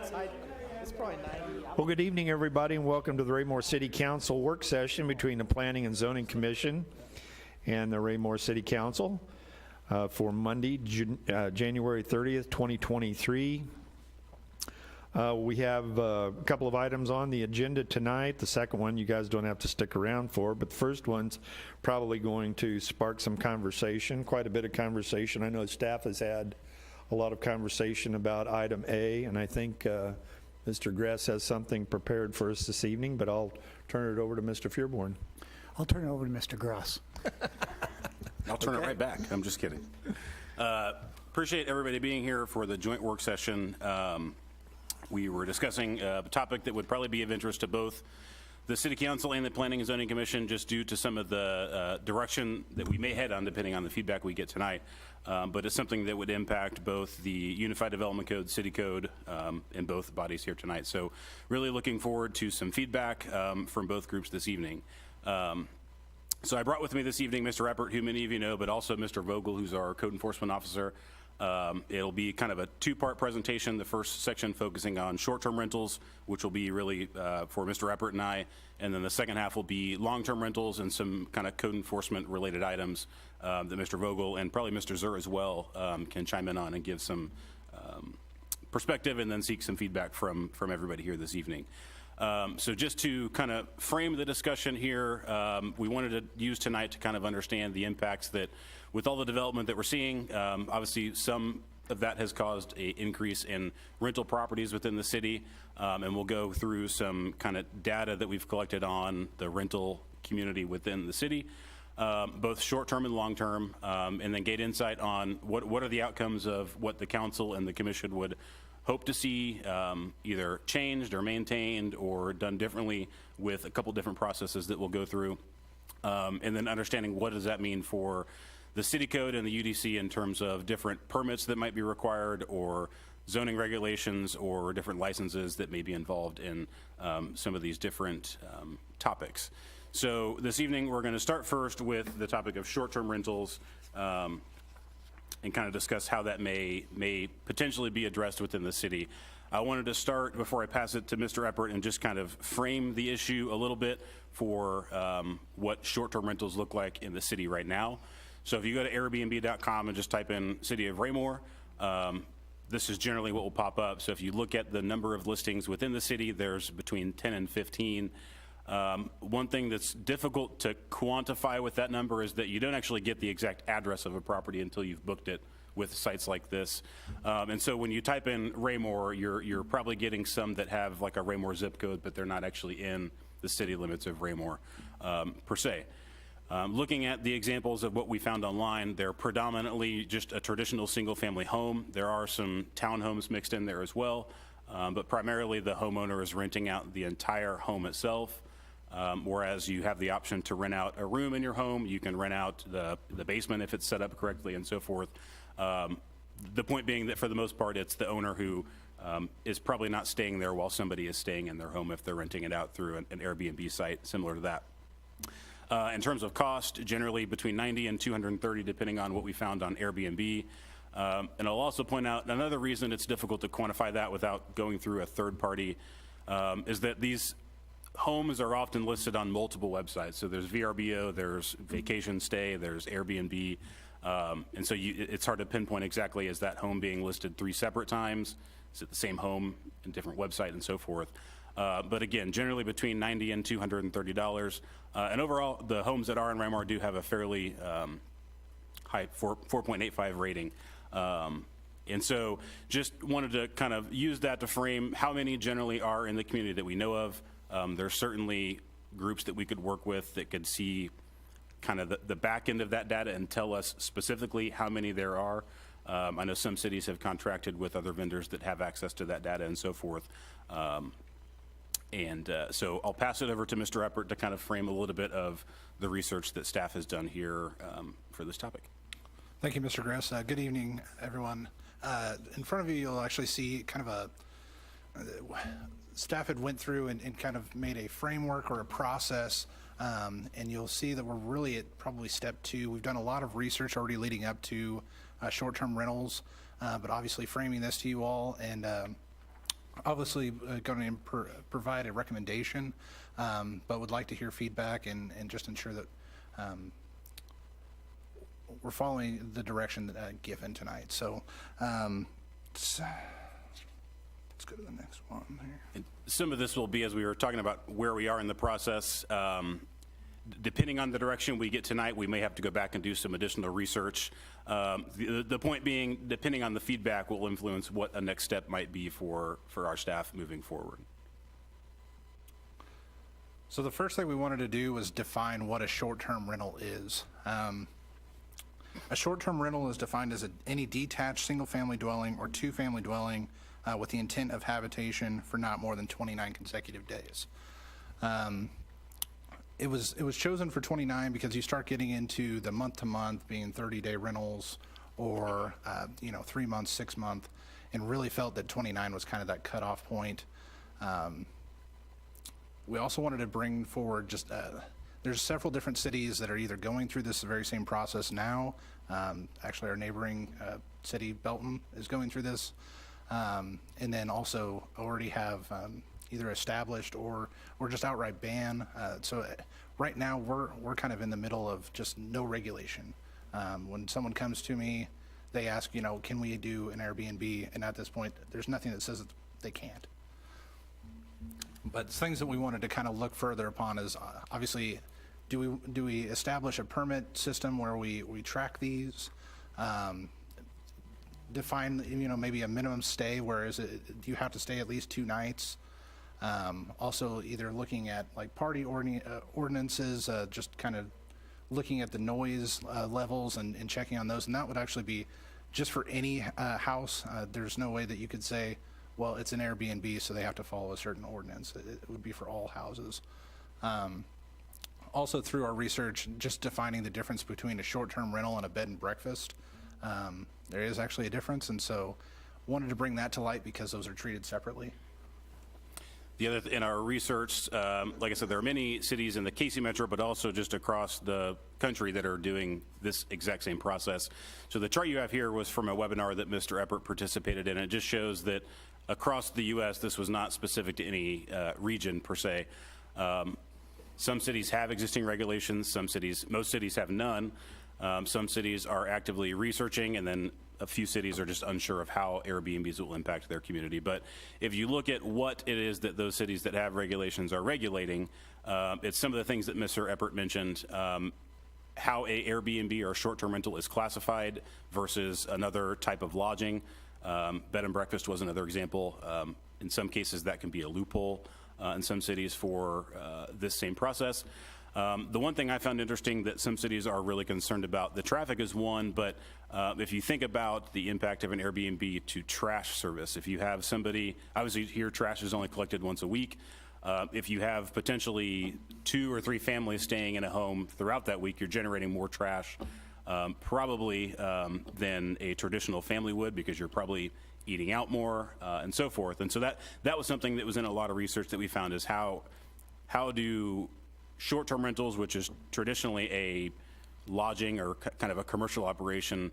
It's probably 90. Well, good evening, everybody, and welcome to the Raymore City Council work session between the Planning and Zoning Commission and the Raymore City Council for Monday, January 30th, 2023. We have a couple of items on the agenda tonight. The second one you guys don't have to stick around for, but the first one's probably going to spark some conversation, quite a bit of conversation. I know staff has had a lot of conversation about item A, and I think Mr. Gress has something prepared for us this evening, but I'll turn it over to Mr. Fearborn. I'll turn it over to Mr. Gross. I'll turn it right back. I'm just kidding. Appreciate everybody being here for the joint work session. We were discussing a topic that would probably be of interest to both the City Council and the Planning and Zoning Commission, just due to some of the direction that we may head on depending on the feedback we get tonight. But it's something that would impact both the Unified Development Code, City Code, and both bodies here tonight. So really looking forward to some feedback from both groups this evening. So I brought with me this evening Mr. Eppert, who many of you know, but also Mr. Vogel, who's our code enforcement officer. It'll be kind of a two-part presentation. The first section focusing on short-term rentals, which will be really for Mr. Eppert and I, and then the second half will be long-term rentals and some kind of code enforcement related items that Mr. Vogel and probably Mr. Zur as well can chime in on and give some perspective and then seek some feedback from everybody here this evening. So just to kind of frame the discussion here, we wanted to use tonight to kind of understand the impacts that with all the development that we're seeing, obviously some of that has caused an increase in rental properties within the city, and we'll go through some kind of data that we've collected on the rental community within the city, both short-term and long-term, and then get insight on what are the outcomes of what the council and the commission would hope to see either changed or maintained or done differently with a couple different processes that we'll go through, and then understanding what does that mean for the city code and the UDC in terms of different permits that might be required or zoning regulations or different licenses that may be involved in some of these different topics. So this evening we're going to start first with the topic of short-term rentals and kind of discuss how that may potentially be addressed within the city. I wanted to start, before I pass it to Mr. Eppert, and just kind of frame the issue a little bit for what short-term rentals look like in the city right now. So if you go to Airbnb.com and just type in City of Raymore, this is generally what will pop up. So if you look at the number of listings within the city, there's between 10 and 15. One thing that's difficult to quantify with that number is that you don't actually get the exact address of a property until you've booked it with sites like this. And so when you type in Raymore, you're probably getting some that have like a Raymore zip code, but they're not actually in the city limits of Raymore per se. Looking at the examples of what we found online, they're predominantly just a traditional single-family home. There are some townhomes mixed in there as well, but primarily the homeowner is renting out the entire home itself. Whereas you have the option to rent out a room in your home, you can rent out the basement if it's set up correctly and so forth. The point being that for the most part, it's the owner who is probably not staying there while somebody is staying in their home if they're renting it out through an Airbnb site similar to that. In terms of cost, generally between $90 and $230, depending on what we found on Airbnb. And I'll also point out another reason it's difficult to quantify that without going through a third party is that these homes are often listed on multiple websites. So there's VRBO, there's Vacation Stay, there's Airbnb. And so it's hard to pinpoint exactly, is that home being listed 3 separate times? Is it the same home and different website and so forth? But again, generally between $90 and $230. And overall, the homes that are in Raymore do have a fairly high 4.85 rating. And so just wanted to kind of use that to frame how many generally are in the community that we know of. There's certainly groups that we could work with that could see kind of the back end of that data and tell us specifically how many there are. I know some cities have contracted with other vendors that have access to that data and so forth. So I'll pass it over to Mr. Eppert to kind of frame a little bit of the research that staff has done here for this topic. Thank you, Mr. Gress. Good evening, everyone. In front of you, you'll actually see kind of staff had went through and kind of made a framework or a process, and you'll see that we're really at probably step 2. We've done a lot of research already leading up to short-term rentals, but obviously framing this to you all and obviously going to provide a recommendation, but would like to hear feedback and just ensure that we're following the direction given tonight. So let's go to the next one here. Some of this will be, as we were talking about where we are in the process, depending on the direction we get tonight, we may have to go back and do some additional research. The point being, depending on the feedback, will influence what a next step might be for our staff moving forward. So the first thing we wanted to do was define what a short-term rental is. A short-term rental is defined as any detached single-family dwelling or two-family dwelling with the intent of habitation for not more than 29 consecutive days. It was chosen for 29 because you start getting into the month-to-month being 30-day rentals or 3 months, 6 month, and really felt that 29 was kind of that cutoff point. We also wanted to bring forward just there's several different cities that are either going through this very same process now. Actually, our neighboring city, Belton, is going through this, and then also already have either established or just outright ban. So right now we're kind of in the middle of just no regulation. When someone comes to me, they ask, can we do an Airbnb? And at this point, there's nothing that says that they can't. But things that we wanted to kind of look further upon is obviously, do we establish a permit system where we track these? Define maybe a minimum stay, where do you have to stay at least 2 nights? Also, either looking at like party ordinances, just kind of looking at the noise levels and checking on those, and that would actually be just for any house. There's no way that you could say, well, it's an Airbnb, so they have to follow a certain ordinance. It would be for all houses. Also, through our research, just defining the difference between a short-term rental and a bed and breakfast. There is actually a difference, and so wanted to bring that to light because those are treated separately. The other, in our research, like I said, there are many cities in the Casey Metro, but also just across the country that are doing this exact same process. So the chart you have here was from a webinar that Mr. Eppert participated in. It just shows that across the U.S., this was not specific to any region per se. Some cities have existing regulations. Most cities have none. Some cities are actively researching, and then a few cities are just unsure of how Airbnbs will impact their community. But if you look at what it is that those cities that have regulations are regulating, it's some of the things that Mr. Eppert mentioned, how a Airbnb or short-term rental is classified versus another type of lodging. Bed and breakfast was another example. In some cases, that can be a loophole in some cities for this same process. The one thing I found interesting that some cities are really concerned about, the traffic is one, but if you think about the impact of an Airbnb to trash service, if you have somebody, obviously here trash is only collected once a week. If you have potentially 2 or 3 families staying in a home throughout that week, you're generating more trash probably than a traditional family would, because you're probably eating out more and so forth. And so that was something that was in a lot of research that we found, is how do short-term rentals, which is traditionally a lodging or kind of a commercial operation,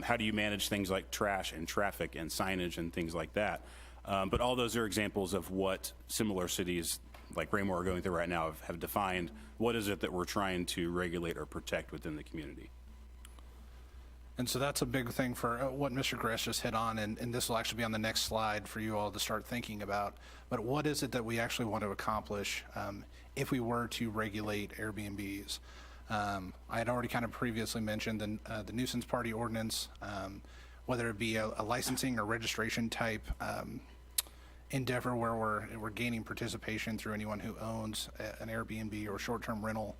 how do you manage things like trash and traffic and signage and things like that? But all those are examples of what similar cities like Raymore are going through right now have defined. What is it that we're trying to regulate or protect within the community? And so that's a big thing for what Mr. Gress just hit on, and this will actually be on the next slide for you all to start thinking about. But what is it that we actually want to accomplish if we were to regulate Airbnbs? I had already kind of previously mentioned the nuisance party ordinance, whether it be a licensing or registration type endeavor where we're gaining participation through anyone who owns an Airbnb or short-term rental.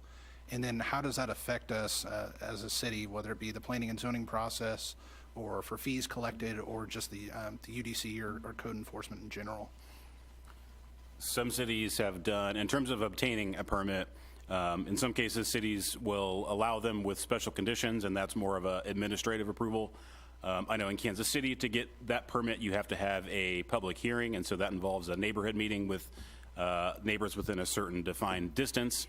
And then how does that affect us as a city, whether it be the planning and zoning process or for fees collected or just the UDC or code enforcement in general? Some cities have done, in terms of obtaining a permit, in some cases cities will allow them with special conditions, and that's more of an administrative approval. I know in Kansas City, to get that permit, you have to have a public hearing, and so that involves a neighborhood meeting with neighbors within a certain defined distance.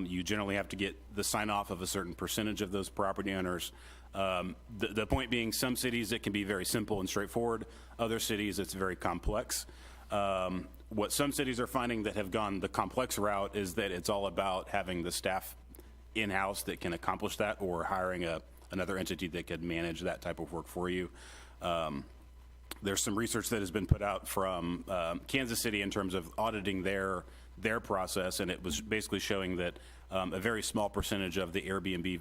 You generally have to get the sign-off of a certain percentage of those property owners. The point being, some cities it can be very simple and straightforward. Other cities it's very complex. What some cities are finding that have gone the complex route is that it's all about having the staff in-house that can accomplish that, or hiring another entity that could manage that type of work for you. There's some research that has been put out from Kansas City in terms of auditing their process, and it was basically showing that a very small percentage of the Airbnb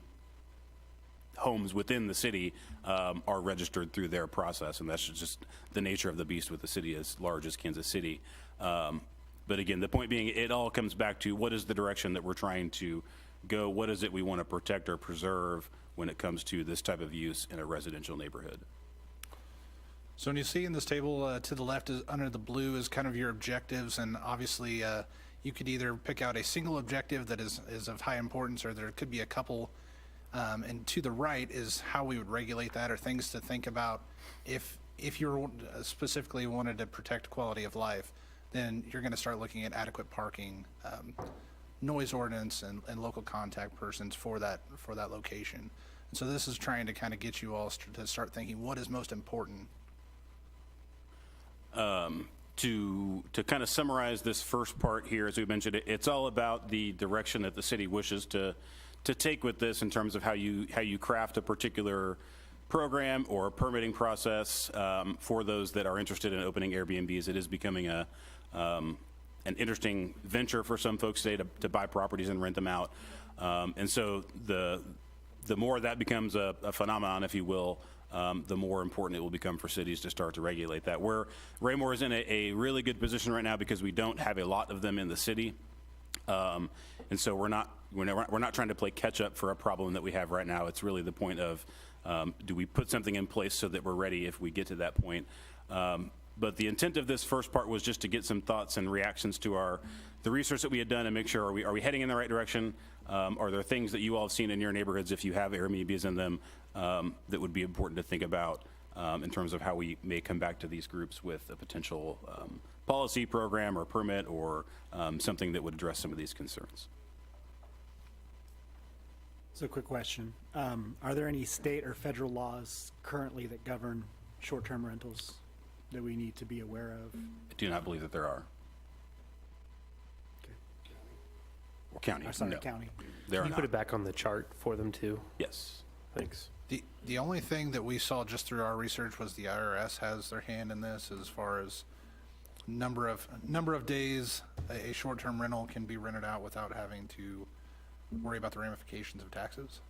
homes within the city are registered through their process, and that's just the nature of the beast with a city as large as Kansas City. But again, the point being, it all comes back to what is the direction that we're trying to go, what is it we want to protect or preserve when it comes to this type of use in a residential neighborhood. So when you see in this table to the left is under the blue is kind of your objectives, and obviously you could either pick out a single objective that is of high importance, or there could be a couple. And to the right is how we would regulate that, or things to think about. If you specifically wanted to protect quality of life, then you're going to start looking at adequate parking, noise ordinance, and local contact persons for that location. And so this is trying to kind of get you all to start thinking what is most important. To kind of summarize this first part here, as we mentioned, it's all about the direction that the city wishes to take with this in terms of how you craft a particular program or permitting process for those that are interested in opening Airbnbs. It is becoming an interesting venture for some folks today to buy properties and rent them out. And so the more that becomes a phenomenon, if you will, the more important it will become for cities to start to regulate that. Where Raymore is in a really good position right now because we don't have a lot of them in the city. And so we're not trying to play catch up for a problem that we have right now. It's really the point of, do we put something in place so that we're ready if we get to that point? But the intent of this first part was just to get some thoughts and reactions to the research that we had done and make sure, are we heading in the right direction? Are there things that you all have seen in your neighborhoods, if you have Airbnbs in them, that would be important to think about in terms of how we may come back to these groups with a potential policy program or permit or something that would address some of these concerns. So quick question. Are there any state or federal laws currently that govern short-term rentals that we need to be aware of? I do not believe that there are. Okay. Or county. Or sorry, No. county. There are Can you not. put it back on the chart for them too? Yes. Thanks. The only thing that we saw just through our research was the IRS has their hand in this as far as number of days a short-term rental can be rented out without having to worry about the ramifications of taxes,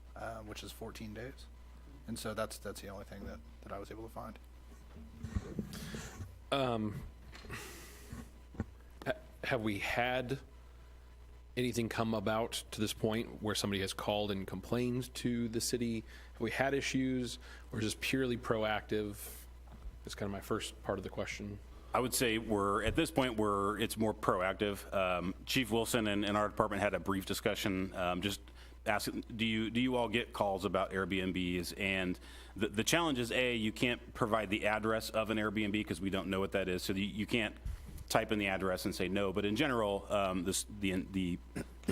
which is 14 days. And so that's the only thing that I was able to find. Have we had anything come about to this point where somebody has called and complained to the city? Have we had issues, or just purely proactive? That's kind of my first part of the question. I would say at this point, it's more proactive. Chief Wilson and our department had a brief discussion, just asking, do you all get calls about Airbnbs? And the challenge is, you can't provide the address of an Airbnb because we don't know what that is. So you can't type in the address and say no. But in general, the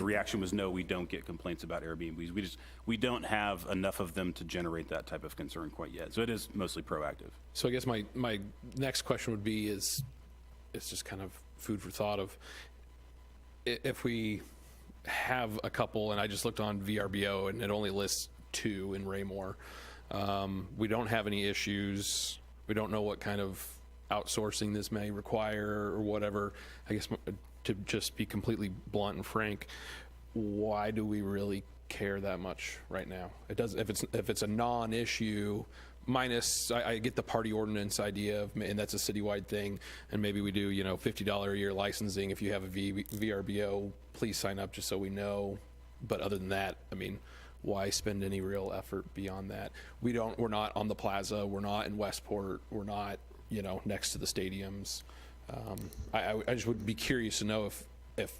reaction was no, we don't get complaints about Airbnbs. We don't have enough of them to generate that type of concern quite yet. So it is mostly proactive. So I guess my next question would be it's just kind of food for thought of, if we have a couple, and I just looked on VRBO and it only lists 2 in Raymore. We don't have any issues. We don't know what kind of outsourcing this may require or whatever. I guess to just be completely blunt and frank, why do we really care that much right now? It does, if it's a non-issue, minus I get the party ordinance idea of, and that's a citywide thing, and maybe we do $50 a year licensing. If you have a VRBO, please sign up just so we know. But other than that, I mean, why spend any real effort beyond that? We're not on the plaza, we're not in Westport, we're not next to the stadiums. I just would be curious to know if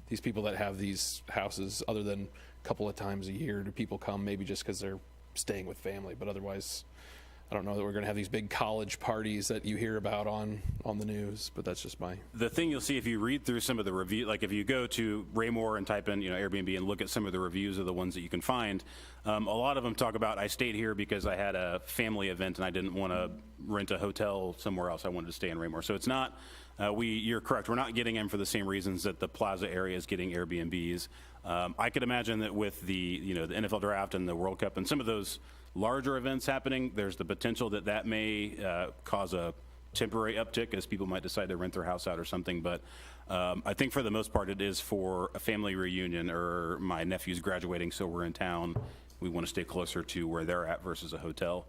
these people that have these houses, other than a couple of times a year, do people come maybe just because they're staying with family, but otherwise I don't know that we're going to have these big college parties that you hear about on the news, but that's just my. The thing you'll see if you read through some of the review, like if you go to Raymore and type in, Airbnb and look at some of the reviews of the ones that you can find, a lot of them talk about, I stayed here because I had a family event and I didn't want to rent a hotel somewhere else. I wanted to stay in Raymore. So it's not, you're correct. We're not getting them for the same reasons that the Plaza area is getting Airbnbs. I could imagine that with the NFL draft and the World Cup and some of those larger events happening, there's the potential that that may cause a temporary uptick as people might decide to rent their house out or something. But I think for the most part, it is for a family reunion or my nephew's graduating, so we're in town. We want to stay closer to where they're at versus a hotel.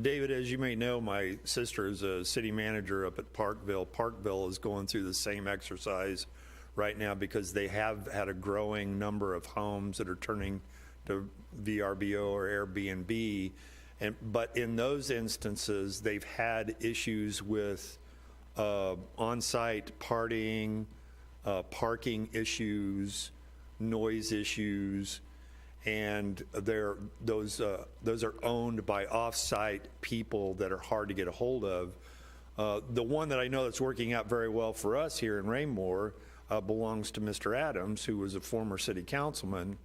David, as you may know, my sister is a city manager up at Parkville. Parkville is going through the same exercise right now because they have had a growing number of homes that are turning to VRBO or Airbnb. But in those instances, they've had issues with on-site partying, parking issues, noise issues, and those are owned by off-site people that are hard to get a hold of. The one that I know that's working out very well for us here in Raymore belongs to Mr. Adams, who was a former city councilman,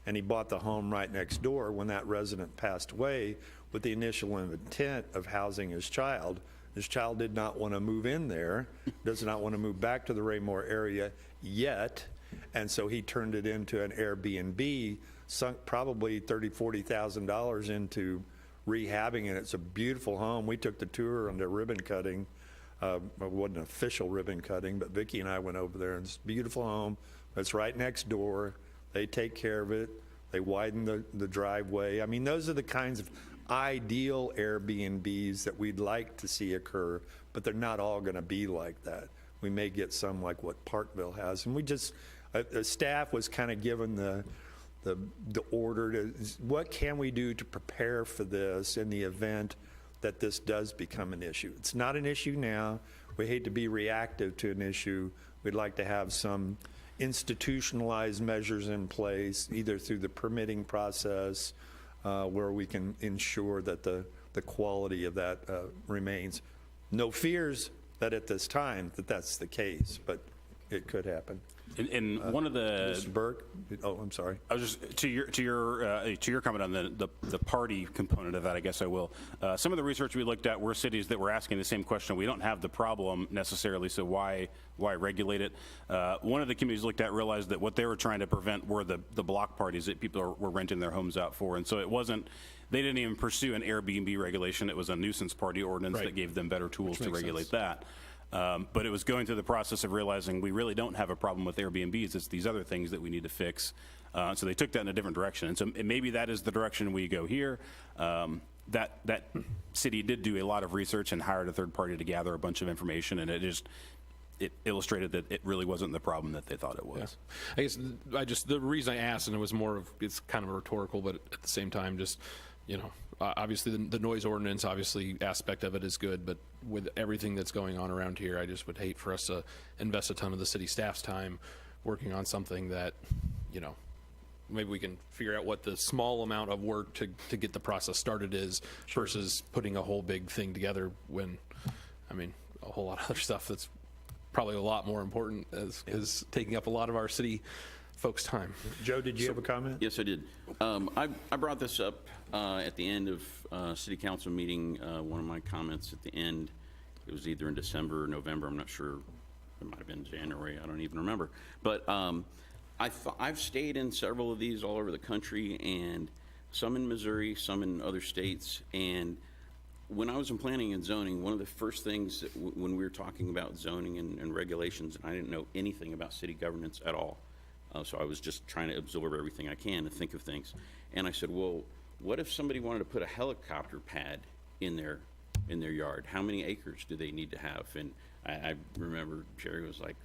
and he bought the home right next door when that resident passed away with the initial intent of housing his child. His child did not want to move in there, does not want to move back to the Raymore area yet, and so he turned it into an Airbnb, sunk probably $30,000, $40,000 into rehabbing it. It's a beautiful home. We took the tour on the ribbon cutting. It wasn't an official ribbon cutting, but Vicki and I went over there, and it's a beautiful home. It's right next door. They take care of it. They widen the driveway. I mean, those are the kinds of ideal Airbnbs that we'd like to see occur, but they're not all going to be like that. We may get some like what Parkville has. And we just, the staff was kind of given the order to, what can we do to prepare for this in the event that this does become an issue? It's not an issue now. We hate to be reactive to an issue. We'd like to have some institutionalized measures in place, either through the permitting process, where we can ensure that the quality of that remains. No fears that at this time that that's the case, but it could happen. And one of the Mr. Burke, oh, I'm sorry. I was just to your comment on the party component of that. I guess I will. Some of the research we looked at were cities that were asking the same question. We don't have the problem necessarily, so why regulate it? One of the communities looked at realized that what they were trying to prevent were the block parties that people were renting their homes out for, and so it wasn't. They didn't even pursue an Airbnb regulation. It was a nuisance party ordinance that gave them better tools to regulate that. But it was going through the process of realizing we really don't have a problem with Airbnbs. It's these other things that we need to fix. So they took that in a different direction. And so maybe that is the direction we go here. That city did do a lot of research and hired a third party to gather a bunch of information, and it illustrated that it really wasn't the problem that they thought it was. I guess the reason I asked, and it was more of, it's kind of rhetorical, but at the same time, just, obviously the noise ordinance, obviously aspect of it is good, but with everything that's going on around here, I just would hate for us to invest a ton of the city staff's time working on something that, maybe we can figure out what the small amount of work to get the process started is versus putting a whole big thing together when, a whole lot of other stuff that's probably a lot more important is taking up a lot of our city folks' time. Joe, did you have a comment? Yes, I did. I brought this up at the end of City Council meeting. One of my comments at the end, it was either in December or November, I'm not sure. It might have been January, I don't even remember. But I've stayed in several of these all over the country, and some in Missouri, some in other states. And when I was in planning and zoning, one of the first things that when we were talking about zoning and regulations, and I didn't know anything about city governance at all. So I was just trying to absorb everything I can and think of things. And I said, well, what if somebody wanted to put a helicopter pad in their yard? How many acres do they need to have? And I remember Jerry was like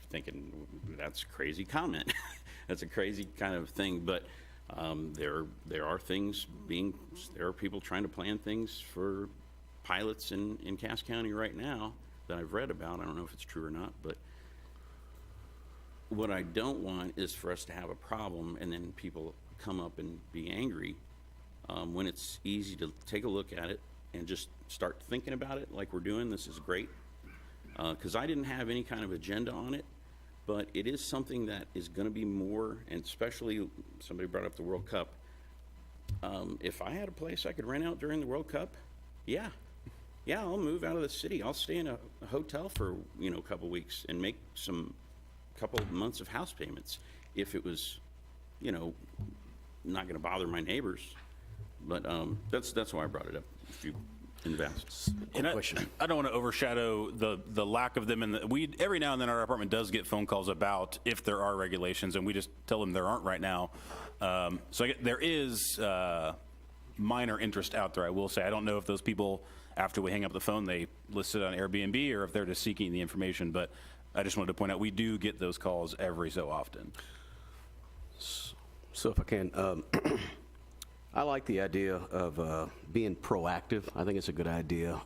thinking, that's a crazy comment. That's a crazy kind of thing. But there are things there are people trying to plan things for pilots in Cass County right now that I've read about. I don't know if it's true or not, but what I don't want is for us to have a problem and then people come up and be angry when it's easy to take a look at it and just start thinking about it like we're doing. This is great. Because I didn't have any kind of agenda on it, but it is something that is going to be more, and especially somebody brought up the World Cup. If I had a place I could rent out during the World Cup, yeah, I'll move out of the city. I'll stay in a hotel for a couple weeks and make couple months of house payments if it was, not going to bother my neighbors. But that's why I brought it up. If you invest. And I don't want to overshadow the lack of them. And we every now and then our department does get phone calls about if there are regulations, and we just tell them there aren't right now. There is minor interest out there. I will say I don't know if those people, after we hang up the phone, they list it on Airbnb or if they're just seeking the information. But I just wanted to point out we do get those calls every so often. So if I can, I like the idea of being proactive. I think it's a good idea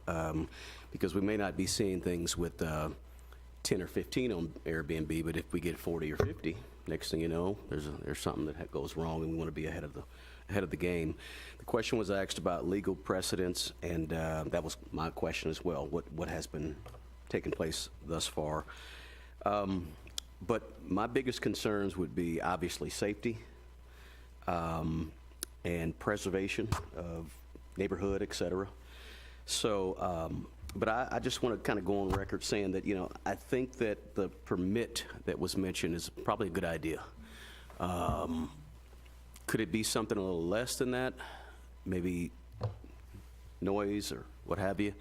because we may not be seeing things with 10 or 15 on Airbnb, but if we get 40 or 50, next thing you know, there's something that goes wrong, and we want to be ahead of the game. The question was asked about legal precedents, and that was my question as well. What has been taking place thus far? But my biggest concerns would be obviously safety. And preservation of neighborhood, et cetera. So, but I just want to kind of go on record saying that, I think that the permit that was mentioned is probably a good idea. Could it be something a little less than that? Maybe noise or what have you?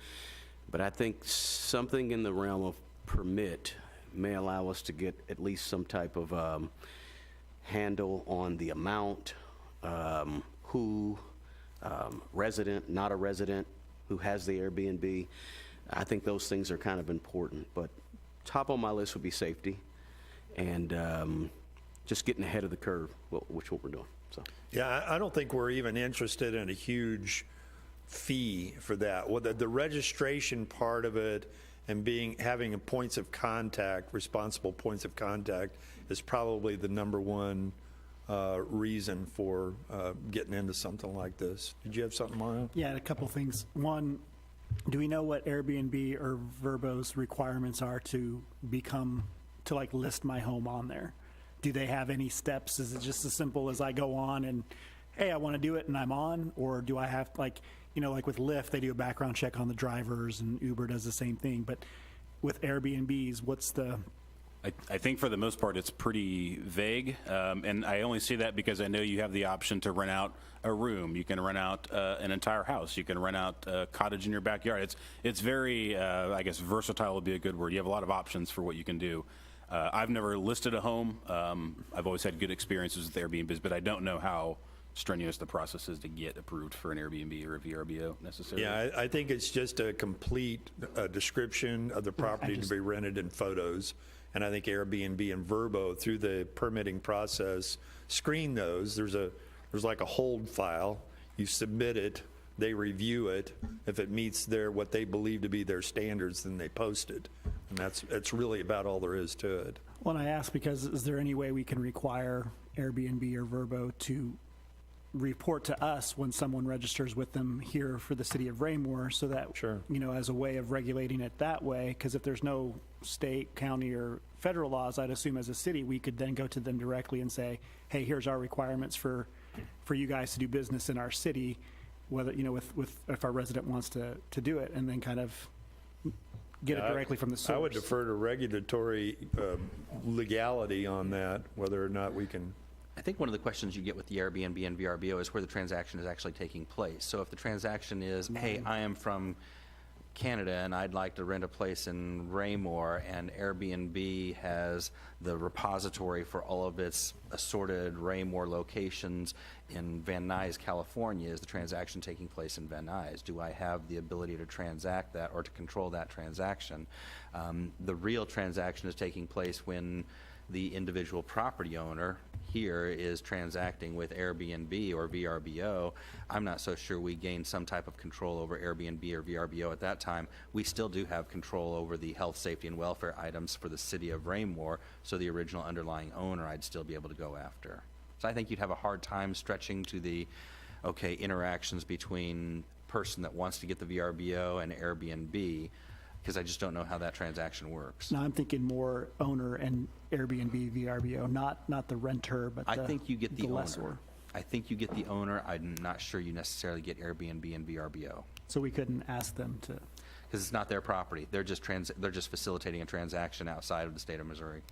But I think something in the realm of permit may allow us to get at least some type of handle on the amount, who, resident, not a resident, who has the Airbnb. I think those things are kind of important, but top on my list would be safety and just getting ahead of the curve, which what we're doing. So. Yeah, I don't think we're even interested in a huge fee for that. Well, the registration part of it and having points of contact, responsible points of contact, is probably the number one reason for getting into something like this. Did you have something, Mario? Yeah, a couple things. One, do we know what Airbnb or Vrbo's requirements are to list my home on there? Do they have any steps? Is it just as simple as I go on and, hey, I want to do it and I'm on? Or do I have, like with Lyft, they do a background check on the drivers, and Uber does the same thing. But with Airbnbs, what's the... I think for the most part it's pretty vague, and I only see that because I know you have the option to rent out a room. You can rent out an entire house. You can rent out a cottage in your backyard. It's very, I guess versatile would be a good word. You have a lot of options for what you can do. I've never listed a home. I've always had good experiences with Airbnbs, but I don't know how strenuous the process is to get approved for an Airbnb or a VRBO necessarily. Yeah, I think it's just a complete description of the property to be rented and photos. And I think Airbnb and Vrbo, through the permitting process, screen those. There's like a hold file. You submit it, they review it. If it meets what they believe to be their standards, then they post it. And that's really about all there is to it. Well, and I ask because is there any way we can require Airbnb or Vrbo to report to us when someone registers with them here for the city of Raymore, so that, Sure. As a way of regulating it that way? Because if there's no state, county, or federal laws, I'd assume as a city, we could then go to them directly and say, hey, here's our requirements for you guys to do business in our city, whether, if our resident wants to do it, and then kind of get it directly from the source. I would defer to regulatory legality on that, whether or not we can. I think one of the questions you get with the Airbnb and VRBO is where the transaction is actually taking place. So if the transaction is, hey, I am from Canada and I'd like to rent a place in Raymore, and Airbnb has the repository for all of its assorted Raymore locations in Van Nuys, California, is the transaction taking place in Van Nuys? Do I have the ability to transact that or to control that transaction? The real transaction is taking place when the individual property owner here is transacting with Airbnb or VRBO. I'm not so sure we gain some type of control over Airbnb or VRBO at that time. We still do have control over the health, safety, and welfare items for the city of Raymore, so the original underlying owner I'd still be able to go after. So I think you'd have a hard time stretching to the okay, interactions between person that wants to get the VRBO and Airbnb, because I just don't know how that transaction works. No, I'm thinking more owner and Airbnb, VRBO, not the renter, but I think you get the owner. lessor. I think you get the owner. I'm not sure you necessarily get Airbnb and VRBO. So we couldn't ask them to, Because it's not their property. They're just facilitating a transaction outside of the state of Missouri.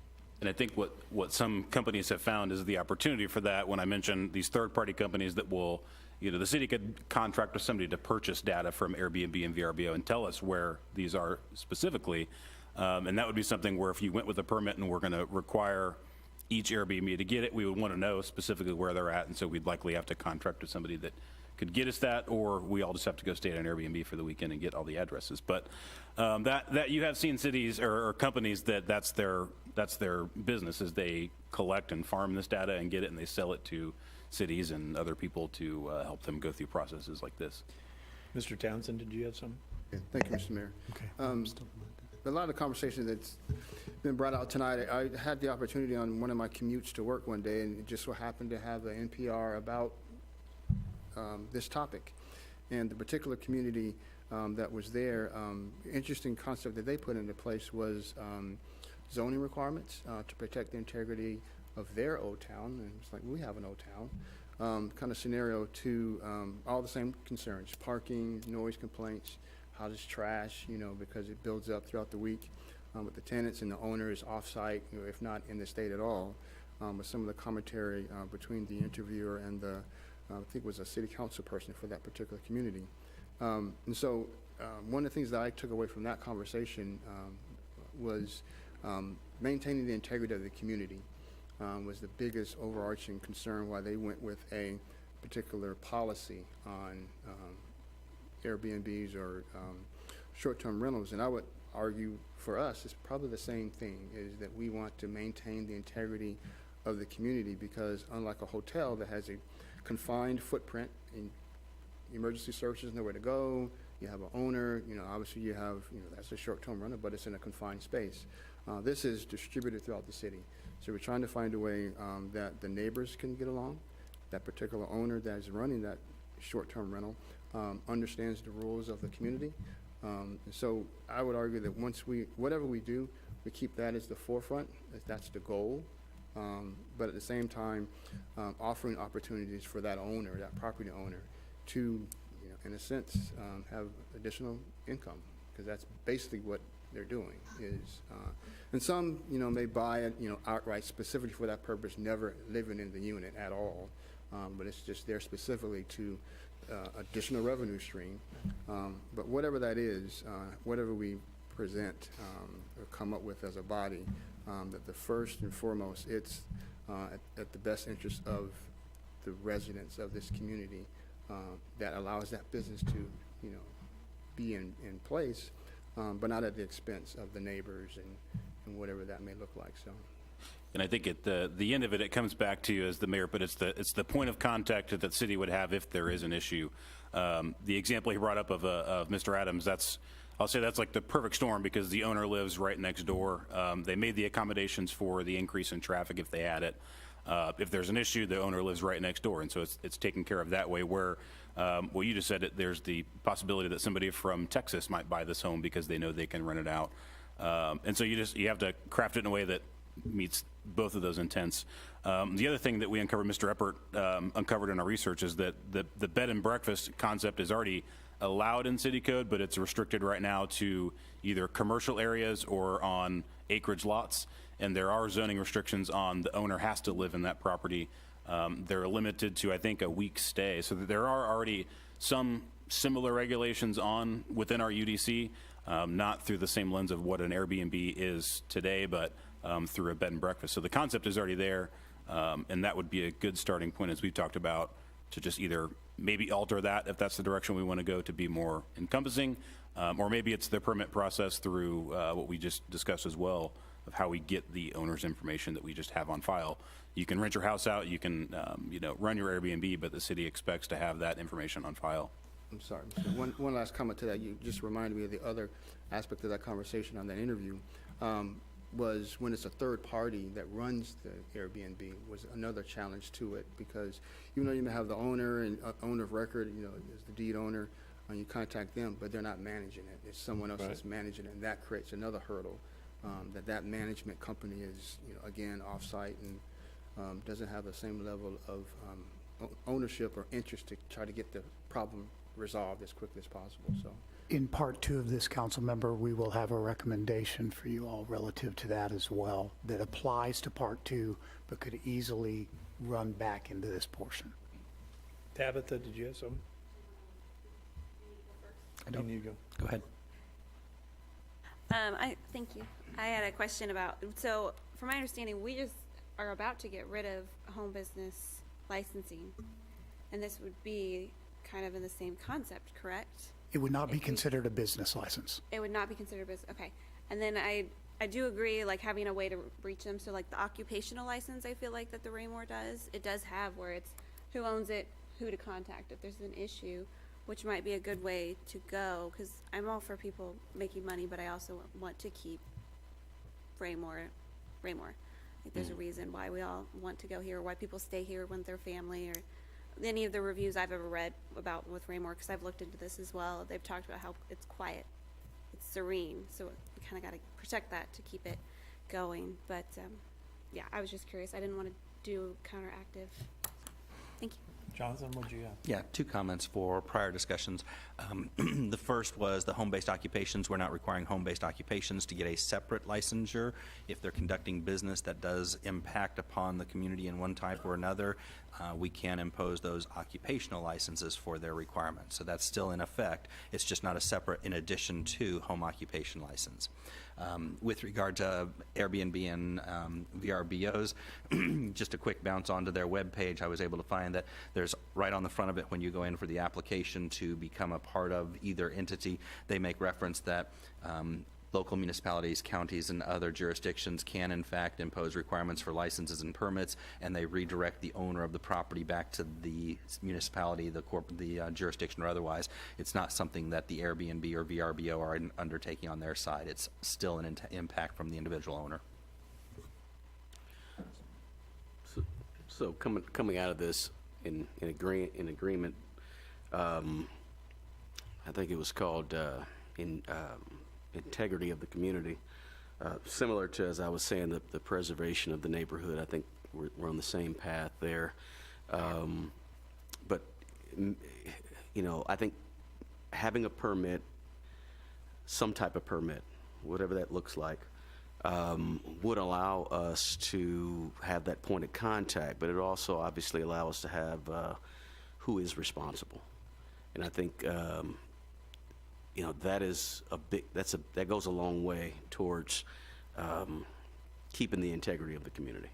And I think what some companies have found is the opportunity for that, when I mentioned these third-party companies that will, the city could contract with somebody to purchase data from Airbnb and VRBO and tell us where these are specifically. And that would be something where if you went with a permit and we're going to require each Airbnb to get it, we would want to know specifically where they're at. And so we'd likely have to contract with somebody that could get us that, or we all just have to go stay at an Airbnb for the weekend and get all the addresses. But that you have seen cities or companies that's their business, is they collect and farm this data and get it, and they sell it to cities and other people to help them go through processes like this. Mr. Townsend, did you have some? Yeah, thank you, Mr. Mayor. okay. A lot of the conversation that's been brought out tonight, I had the opportunity on one of my commutes to work one day, and it just so happened to have an NPR about this topic. And the particular community that was there, interesting concept that they put into place was zoning requirements to protect the integrity of their old town. And it's like, we have an old town. Kind of scenario to all the same concerns: parking, noise complaints, houses trash, because it builds up throughout the week with the tenants, and the owner is off-site, if not in the state at all. With some of the commentary between the interviewer and the, I think it was a city council person for that particular community. And so one of the things that I took away from that conversation was maintaining the integrity of the community was the biggest overarching concern why they went with a particular policy on Airbnbs or short-term rentals. And I would argue for us it's probably the same thing, is that we want to maintain the integrity of the community, because unlike a hotel that has a confined footprint in emergency services, nowhere to go, you have an owner, obviously you have, that's a short-term rental, but it's in a confined space. This is distributed throughout the city. So we're trying to find a way that the neighbors can get along, that particular owner that is running that short-term rental understands the rules of the community. So I would argue that whatever we do, we keep that as the forefront, as that's the goal. But at the same time, offering opportunities for that owner, that property owner, to, in a sense, have additional income, because that's basically what they're doing. And some, may buy it, outright specifically for that purpose, never living in the unit at all. But it's just there specifically to additional revenue stream. But whatever that is, whatever we present or come up with as a body, that the first and foremost, it's at the best interest of the residents of this community that allows that business to, be in place, but not at the expense of the neighbors and whatever that may look like. So. And I think at the end of it, it comes back to, as the mayor put it, it's the point of contact that the city would have if there is an issue. The example he brought up of Mr. Adams, I'll say that's like the perfect storm, because the owner lives right next door. They made the accommodations for the increase in traffic if they had it. If there's an issue, the owner lives right next door, and so it's taken care of that way. Where, well, you just said it, there's the possibility that somebody from Texas might buy this home because they know they can rent it out. And so you have to craft it in a way that meets both of those intents. The other thing that we uncovered, Mr. Eppert uncovered in our research, is that the bed and breakfast concept is already allowed in city code, but it's restricted right now to either commercial areas or on acreage lots. And there are zoning restrictions on the owner has to live in that property. They're limited to, I think, a week's stay. So there are already some similar regulations within our UDC, not through the same lens of what an Airbnb is today, but through a bed and breakfast. So the concept is already there, and that would be a good starting point, as we've talked about, to just either maybe alter that if that's the direction we want to go, to be more encompassing, or maybe it's the permit process through what we just discussed as well, of how we get the owner's information that we just have on file. You can rent your house out, you can run your Airbnb, but the city expects to have that information on file. I'm sorry, Mr. One last comment to that. You just reminded me of the other aspect of that conversation on that interview. was when it's a third party that runs the Airbnb was another challenge to it, because even though you may have the owner and owner of record, you know, is the deed owner, and you contact them, but they're not managing it. It's someone else that's managing it, and that creates another hurdle, that management company is, you know, again, off-site and doesn't have the same level of ownership or interest to try to get the problem resolved as quickly as possible, so. In part two of this, council member, we will have a recommendation for you all relative to that as well, that applies to part two, but could easily run back into this portion. Tabitha, did you have something? I don't. You go. Go ahead. Thank you. I had a question about, so from my understanding, we just are about to get rid of home business licensing, and this would be kind of in the same concept, correct? It would not be If you- considered a business license. It would not be considered business, okay. And then I do agree, like, having a way to reach them, so like the occupational license, I feel like that the Raymore does, it does have where it's who owns it, who to contact if there's an issue, which might be a good way to go, because I'm all for people making money, but I also want to keep Raymore. Like, there's a reason why we all want to go here, why people stay here with their family, or any of the reviews I've ever read about with Raymore, because I've looked into this as well. They've talked about how it's quiet, it's serene, so we kind of got to protect that to keep it going. But yeah, I was just curious. I didn't want to do counteractive. Thank you. Jonathan, what'd you have? Yeah, two comments for prior discussions. The first was the home-based occupations. We're not requiring home-based occupations to get a separate licensure. If they're conducting business that does impact upon the community in one type or another, we can impose those occupational licenses for their requirements. So that's still in effect. It's just not a separate in addition to home occupation license. With regard to Airbnb and VRBOs, just a quick bounce onto their webpage, I was able to find that there's right on the front of it when you go in for the application to become a part of either entity, they make reference that local municipalities, counties, and other jurisdictions can in fact impose requirements for licenses and permits, and they redirect the owner of the property back to the municipality, the jurisdiction or otherwise. It's not something that the Airbnb or VRBO are undertaking on their side. It's still an impact from the individual owner. So coming out of this in agreement, I think it was called integrity of the community. Similar to, as I was saying, the preservation of the neighborhood. I think we're on the same path there. But, you know, I think having a permit, some type of permit, whatever that looks like, would allow us to have that point of contact, but it also obviously allow us to have who is responsible. And I think you know, that is that goes a long way towards keeping the integrity of the community.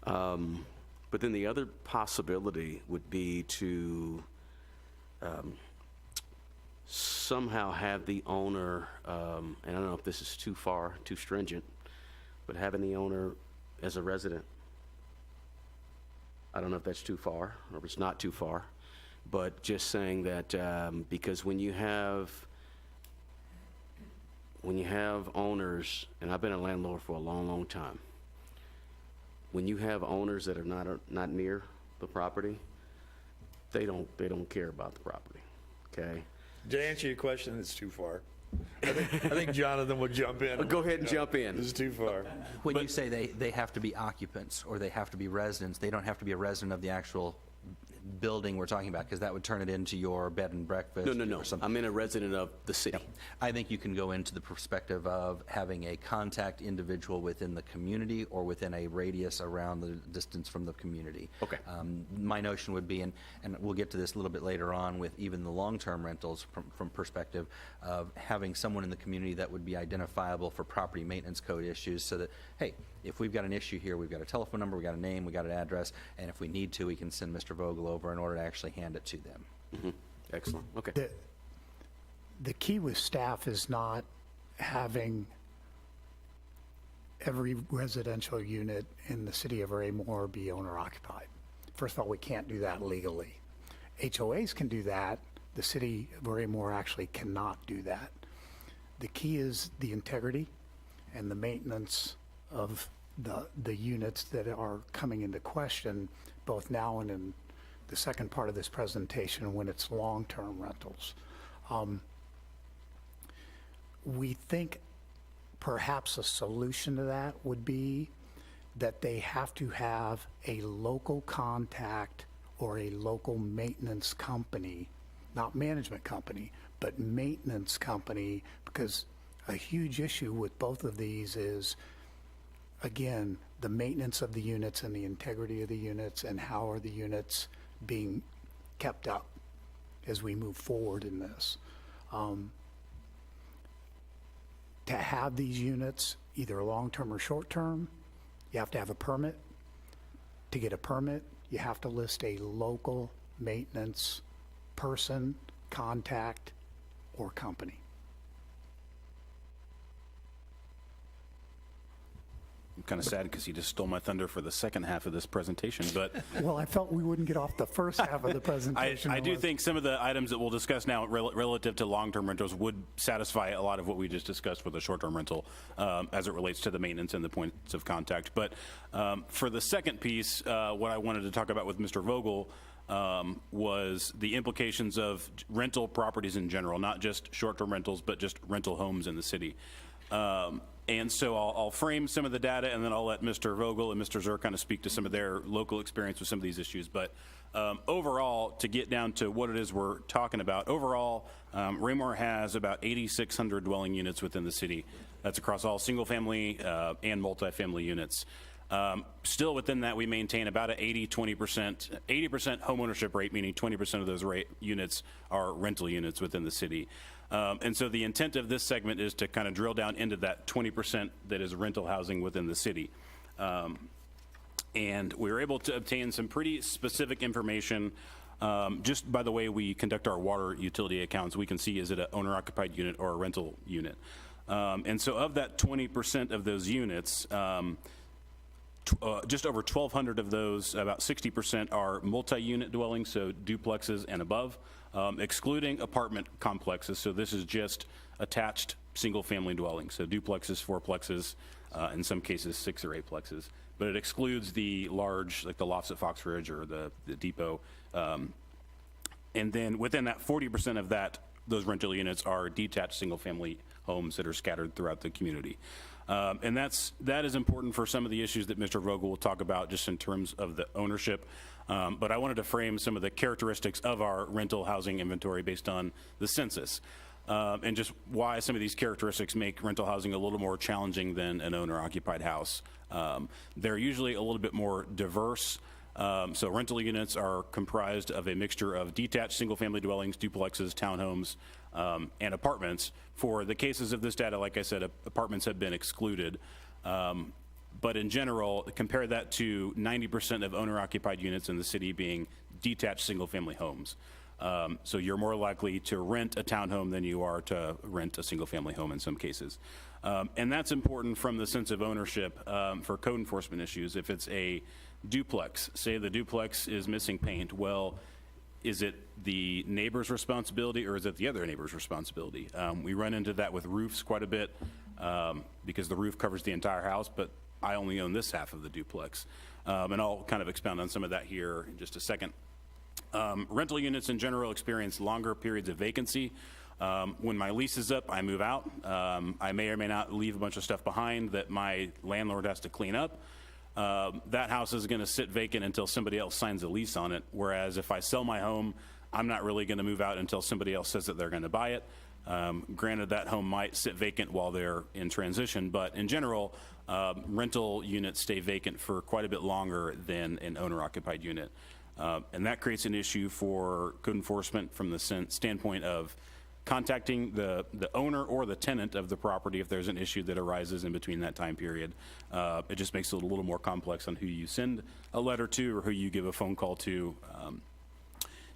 But then the other possibility would be to somehow have the owner, and I don't know if this is too far, too stringent, but having the owner as a resident. I don't know if that's too far or if it's not too far, but just saying that because when you have owners, and I've been a landlord for a long, long time, when you have owners that are not near the property, they don't care about the property, okay? To answer your question, it's too far. I think Jonathan would jump in. Go ahead and jump in. This is too far. When you say they have to be occupants or they have to be residents, they don't have to be a resident of the actual building we're talking about, because that would turn it into your bed and breakfast. No. Or something. I'm in a resident of the city. I think you can go into the perspective of having a contact individual within the community or within a radius around the distance from the community. Okay. My notion would be, and we'll get to this a little bit later on with even the long-term rentals from perspective of having someone in the community that would be identifiable for property maintenance code issues, so that, hey, if we've got an issue here, we've got a telephone number, we've got a name, we've got an address, and if we need to, we can send Mr. Vogel over in order to actually hand it to them. Mm-hmm. Excellent, okay. The key with staff is not having every residential unit in the city of Raymore be owner occupied. First of all, we can't do that legally. HOAs can do that. The city of Raymore actually cannot do that. The key is the integrity and the maintenance of the units that are coming into question, both now and in the second part of this presentation when it's long-term rentals. We think perhaps a solution to that would be that they have to have a local contact or a local maintenance company, not management company, but maintenance company, because a huge issue with both of these is, again, the maintenance of the units and the integrity of the units, and how are the units being kept up as we move forward in this. To have these units, either long-term or short-term, you have to have a permit. To get a permit, you have to list a local maintenance person, contact, or company. I'm kind of sad because he just stole my thunder for the second half of this presentation, but Well, I felt we wouldn't get off the first half of the presentation. I do unless- think some of the items that we'll discuss now relative to long-term rentals would satisfy a lot of what we just discussed with a short-term rental as it relates to the maintenance and the points of contact. But for the second piece, what I wanted to talk about with Mr. Vogel was the implications of rental properties in general, not just short-term rentals, but just rental homes in the city. And so I'll frame some of the data, and then I'll let Mr. Vogel and Mr. Zur kind of speak to some of their local experience with some of these issues. But overall, to get down to what it is we're talking about, overall, Raymore has about 8,600 dwelling units within the city. That's across all single-family and multifamily units. Still within that, we maintain about an 80% homeownership rate, meaning 20% of those units are rental units within the city. And so the intent of this segment is to kind of drill down into that 20% that is rental housing within the city. And we were able to obtain some pretty specific information. Just by the way we conduct our water utility accounts, we can see is it an owner-occupied unit or a rental unit. And so of that 20% of those units, just over 1,200 of those, about 60% are multi-unit dwellings, so duplexes and above, excluding apartment complexes. So this is just attached single-family dwellings, so duplexes, fourplexes, in some cases 6 or 8plexes. But it excludes the large, like the lofts at Fox Ridge or the Depot. And then within that, 40% of those rental units are detached single-family homes that are scattered throughout the community. And that is important for some of the issues that Mr. Vogel will talk about just in terms of the ownership. But I wanted to frame some of the characteristics of our rental housing inventory based on the census, and just why some of these characteristics make rental housing a little more challenging than an owner-occupied house. They're usually a little bit more diverse. So rental units are comprised of a mixture of detached single-family dwellings, duplexes, townhomes, and apartments. For the cases of this data, like I said, apartments have been excluded. But in general, compare that to 90% of owner-occupied units in the city being detached single-family homes. So you're more likely to rent a townhome than you are to rent a single-family home in some cases. And that's important from the sense of ownership for code enforcement issues. If it's a duplex, say the duplex is missing paint, well, is it the neighbor's responsibility or is it the other neighbor's responsibility? We run into that with roofs quite a bit because the roof covers the entire house, but I only own this half of the duplex. And I'll kind of expound on some of that here in just a second. Rental units in general experience longer periods of vacancy. When my lease is up, I move out. I may or may not leave a bunch of stuff behind that my landlord has to clean up. That house is going to sit vacant until somebody else signs a lease on it. Whereas if I sell my home, I'm not really going to move out until somebody else says that they're going to buy it. Granted, that home might sit vacant while they're in transition, but in general, rental units stay vacant for quite a bit longer than an owner-occupied unit. And that creates an issue for code enforcement from the standpoint of contacting the owner or the tenant of the property if there's an issue that arises in between that time period. It just makes it a little more complex on who you send a letter to or who you give a phone call to.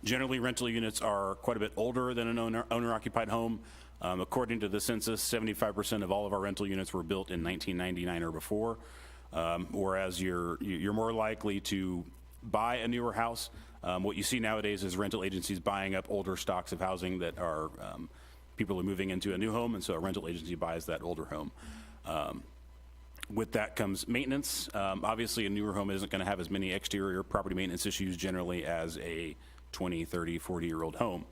Generally, rental units are quite a bit older than an owner-occupied home. According to the census, 75% of all of our rental units were built in 1999 or before, whereas you're more likely to buy a newer house. What you see nowadays is rental agencies buying up older stocks of housing that are people are moving into a new home, and so a rental agency buys that older home. With that comes maintenance. Obviously, a newer home isn't going to have as many exterior property maintenance issues generally as a 20, 30, 40-year-old home.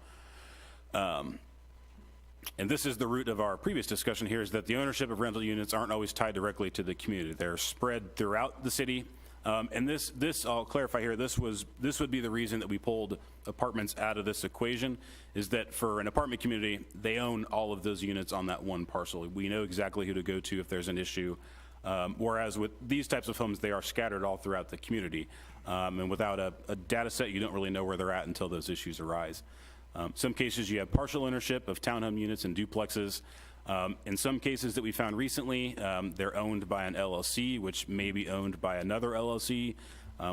And this is the root of our previous discussion here, is that the ownership of rental units aren't always tied directly to the community. They're spread throughout the city. And this, I'll clarify here, this would be the reason that we pulled apartments out of this equation, is that for an apartment community, they own all of those units on that one parcel. We know exactly who to go to if there's an issue. Whereas with these types of homes, they are scattered all throughout the community. And without a data set, you don't really know where they're at until those issues arise. Some cases you have partial ownership of townhome units and duplexes. In some cases that we found recently, they're owned by an LLC, which may be owned by another LLC,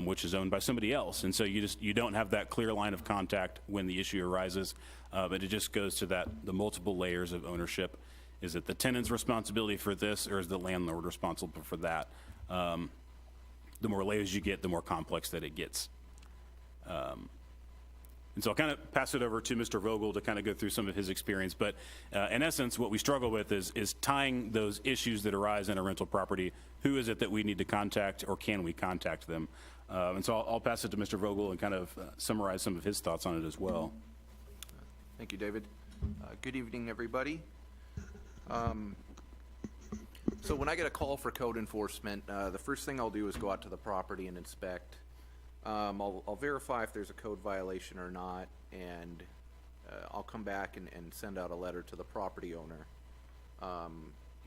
which is owned by somebody else. And so you don't have that clear line of contact when the issue arises. But it just goes to the multiple layers of ownership. Is it the tenant's responsibility for this, or is the landlord responsible for that? The more layers you get, the more complex that it gets. And so I'll kind of pass it over to Mr. Vogel to kind of go through some of his experience. But in essence, what we struggle with is tying those issues that arise in a rental property. Who is it that we need to contact, or can we contact them? And so I'll pass it to Mr. Vogel and kind of summarize some of his thoughts on it as well. Thank you, David. Good evening, everybody. So when I get a call for code enforcement, the first thing I'll do is go out to the property and inspect. I'll verify if there's a code violation or not, and I'll come back and send out a letter to the property owner.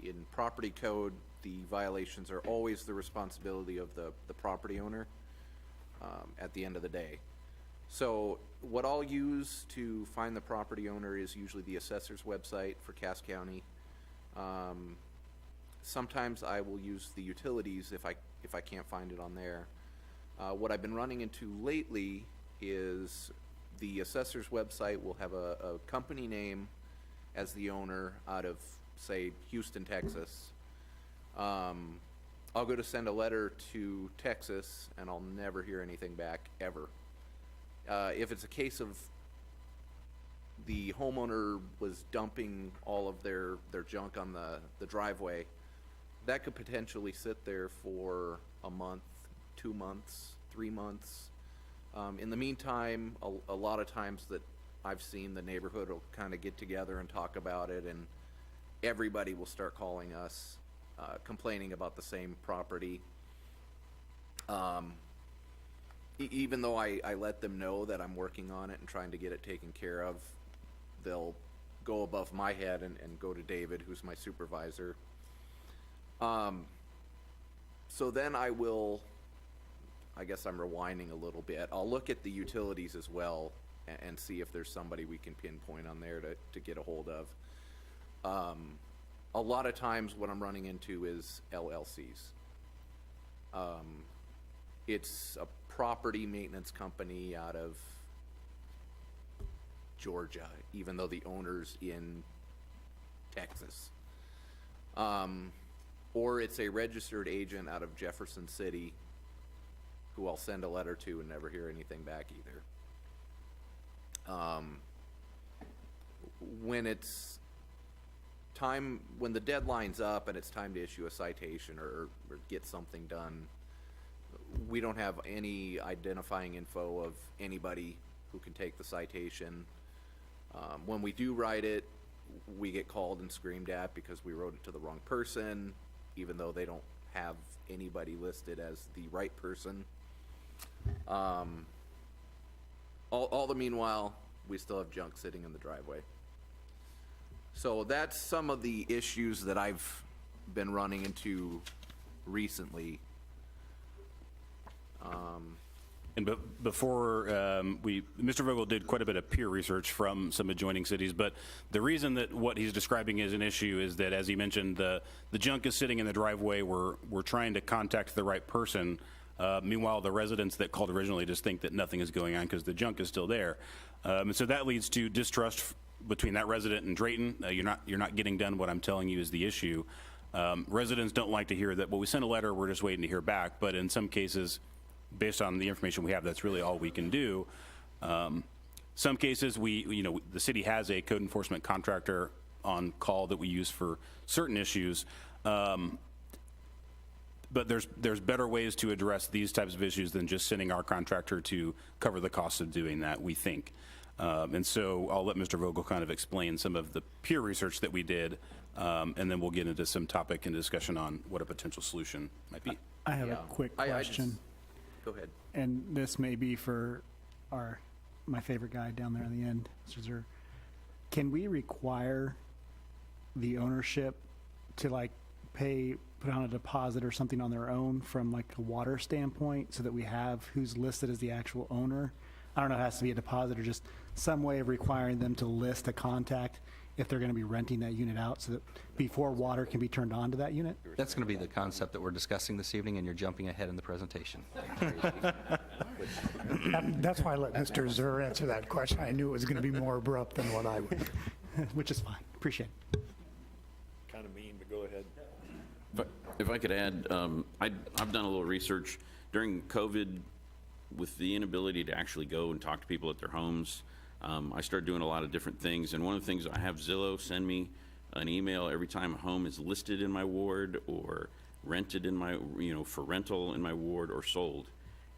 In property code, the violations are always the responsibility of the property owner at the end of the day. So what I'll use to find the property owner is usually the assessor's website for Cass County. Sometimes I will use the utilities if I can't find it on there. What I've been running into lately is the assessor's website will have a company name as the owner out of, say, Houston, Texas. I'll go to send a letter to Texas, and I'll never hear anything back, ever. If it's a case of the homeowner was dumping all of their junk on the driveway, that could potentially sit there for a month, 2 months, 3 months. In the meantime, a lot of times that I've seen, the neighborhood will kind of get together and talk about it, and everybody will start calling us, complaining about the same property. Even though I let them know that I'm working on it and trying to get it taken care of, they'll go above my head and go to David, who's my supervisor. So then I guess I'm rewinding a little bit. I'll look at the utilities as well and see if there's somebody we can pinpoint on there to get a hold of. A lot of times what I'm running into is LLCs. It's a property maintenance company out of Georgia, even though the owner's in Texas. Or it's a registered agent out of Jefferson City who I'll send a letter to and never hear anything back either. When it's time, when the deadline's up and it's time to issue a citation or get something done, we don't have any identifying info of anybody who can take the citation. When we do write it, we get called and screamed at because we wrote it to the wrong person, even though they don't have anybody listed as the right person. All the meanwhile, we still have junk sitting in the driveway. So that's some of the issues that I've been running into recently. And before Mr. Vogel did quite a bit of peer research from some adjoining cities, but the reason that what he's describing is an issue is that, as he mentioned, the junk is sitting in the driveway. We're trying to contact the right person. Meanwhile, the residents that called originally just think that nothing is going on because the junk is still there. And so that leads to distrust between that resident and Drayton. You're not getting done what I'm telling you is the issue. Residents don't like to hear that, well, we sent a letter, we're just waiting to hear back. But in some cases, based on the information we have, that's really all we can do. Some cases, the city has a code enforcement contractor on call that we use for certain issues. But there's better ways to address these types of issues than just sending our contractor to cover the cost of doing that, we think. And so I'll let Mr. Vogel kind of explain some of the peer research that we did, and then we'll get into some topic and discussion on what a potential solution might be. I have a quick question, Go ahead. and this may be for my favorite guy down there in the end, Mr. Zur. Can we require the ownership to like put on a deposit or something on their own from like a water standpoint so that we have who's listed as the actual owner? I don't know if it has to be a deposit or just some way of requiring them to list a contact if they're going to be renting that unit out so that before water can be turned on to that unit? That's going to be the concept that we're discussing this evening, and you're jumping ahead in the presentation. That's why I let Mr. Zur answer that question. I knew it was going to be more abrupt than what I would. Which is fine. Appreciate it. Kind of mean, but go ahead. If I could add, I've done a little research. During COVID, with the inability to actually go and talk to people at their homes, I started doing a lot of different things. And one of the things, I have Zillow send me an email every time a home is listed in my ward or rented in my, for rental in my ward or sold.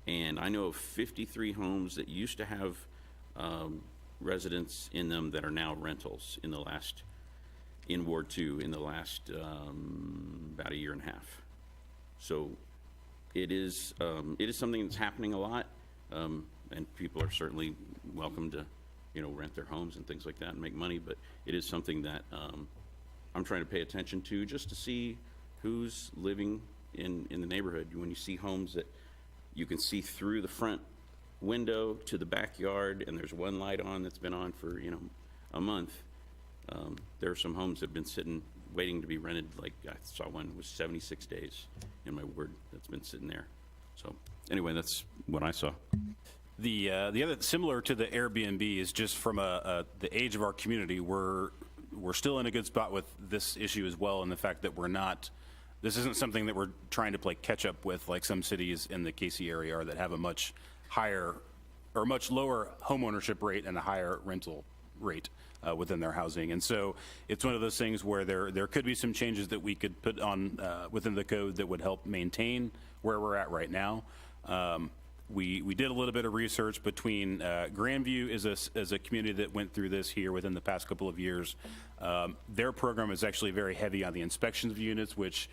And I know of 53 homes that used to have residents in them that are now rentals in Ward 2 in the last about a year and a half. So it is something that's happening a lot, and people are certainly welcome to, rent their homes and things like that and make money, but it is something that I'm trying to pay attention to just to see who's living in the neighborhood. When you see homes that you can see through the front window to the backyard and there's one light on that's been on for, a month, there are some homes that have been sitting, waiting to be rented. Like I saw one was 76 days in my ward that's been sitting there. So anyway, that's what I saw. The other, similar to the Airbnb, is just from the age of our community, we're still in a good spot with this issue as well, and the fact that this isn't something that we're trying to play catch up with like some cities in the KC area are that have a much higher or much lower home ownership rate and a higher rental rate within their housing. And so it's one of those things where there could be some changes that we could put on within the code that would help maintain where we're at right now. We did a little bit of research between Grandview is a community that went through this here within the past couple of years. Their program is actually very heavy on the inspections of units, which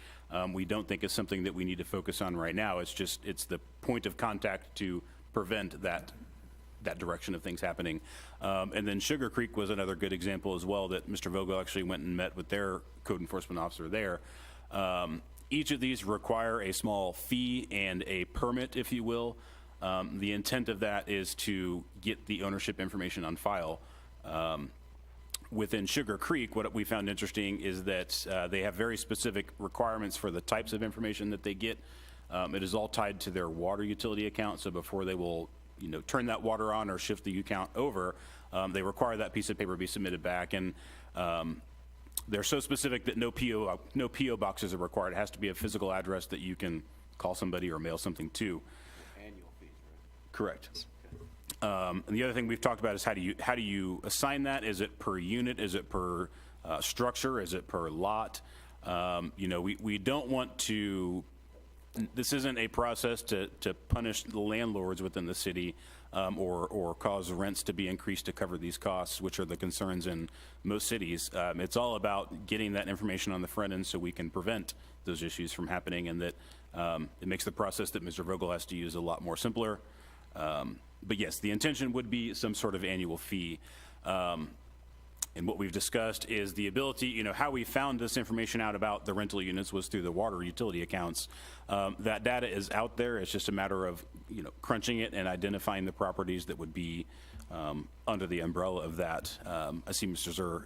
we don't think is something that we need to focus on right now. It's the point of contact to prevent that direction of things happening. And then Sugar Creek was another good example as well that Mr. Vogel actually went and met with their code enforcement officer there. Each of these require a small fee and a permit, if you will. The intent of that is to get the ownership information on file. Within Sugar Creek, what we found interesting is that they have very specific requirements for the types of information that they get. It is all tied to their water utility account, so before they will turn that water on or shift the account over, they require that piece of paper be submitted back. And they're so specific that no PO boxes are required. It has to be a physical address that you can call somebody or mail something to. Annual fees, right? Correct. And the other thing we've talked about is how do you assign that? Is it per unit? Is it per structure? Is it per lot? We don't want to. This isn't a process to punish the landlords within the city or cause rents to be increased to cover these costs, which are the concerns in most cities. It's all about getting that information on the front end so we can prevent those issues from happening, and that it makes the process that Mr. Vogel has to use a lot more simpler. But yes, the intention would be some sort of annual fee. And what we've discussed is the ability, how we found this information out about the rental units was through the water utility accounts. That data is out there. It's just a matter of, crunching it and identifying the properties that would be under the umbrella of that. I see Mr. Zur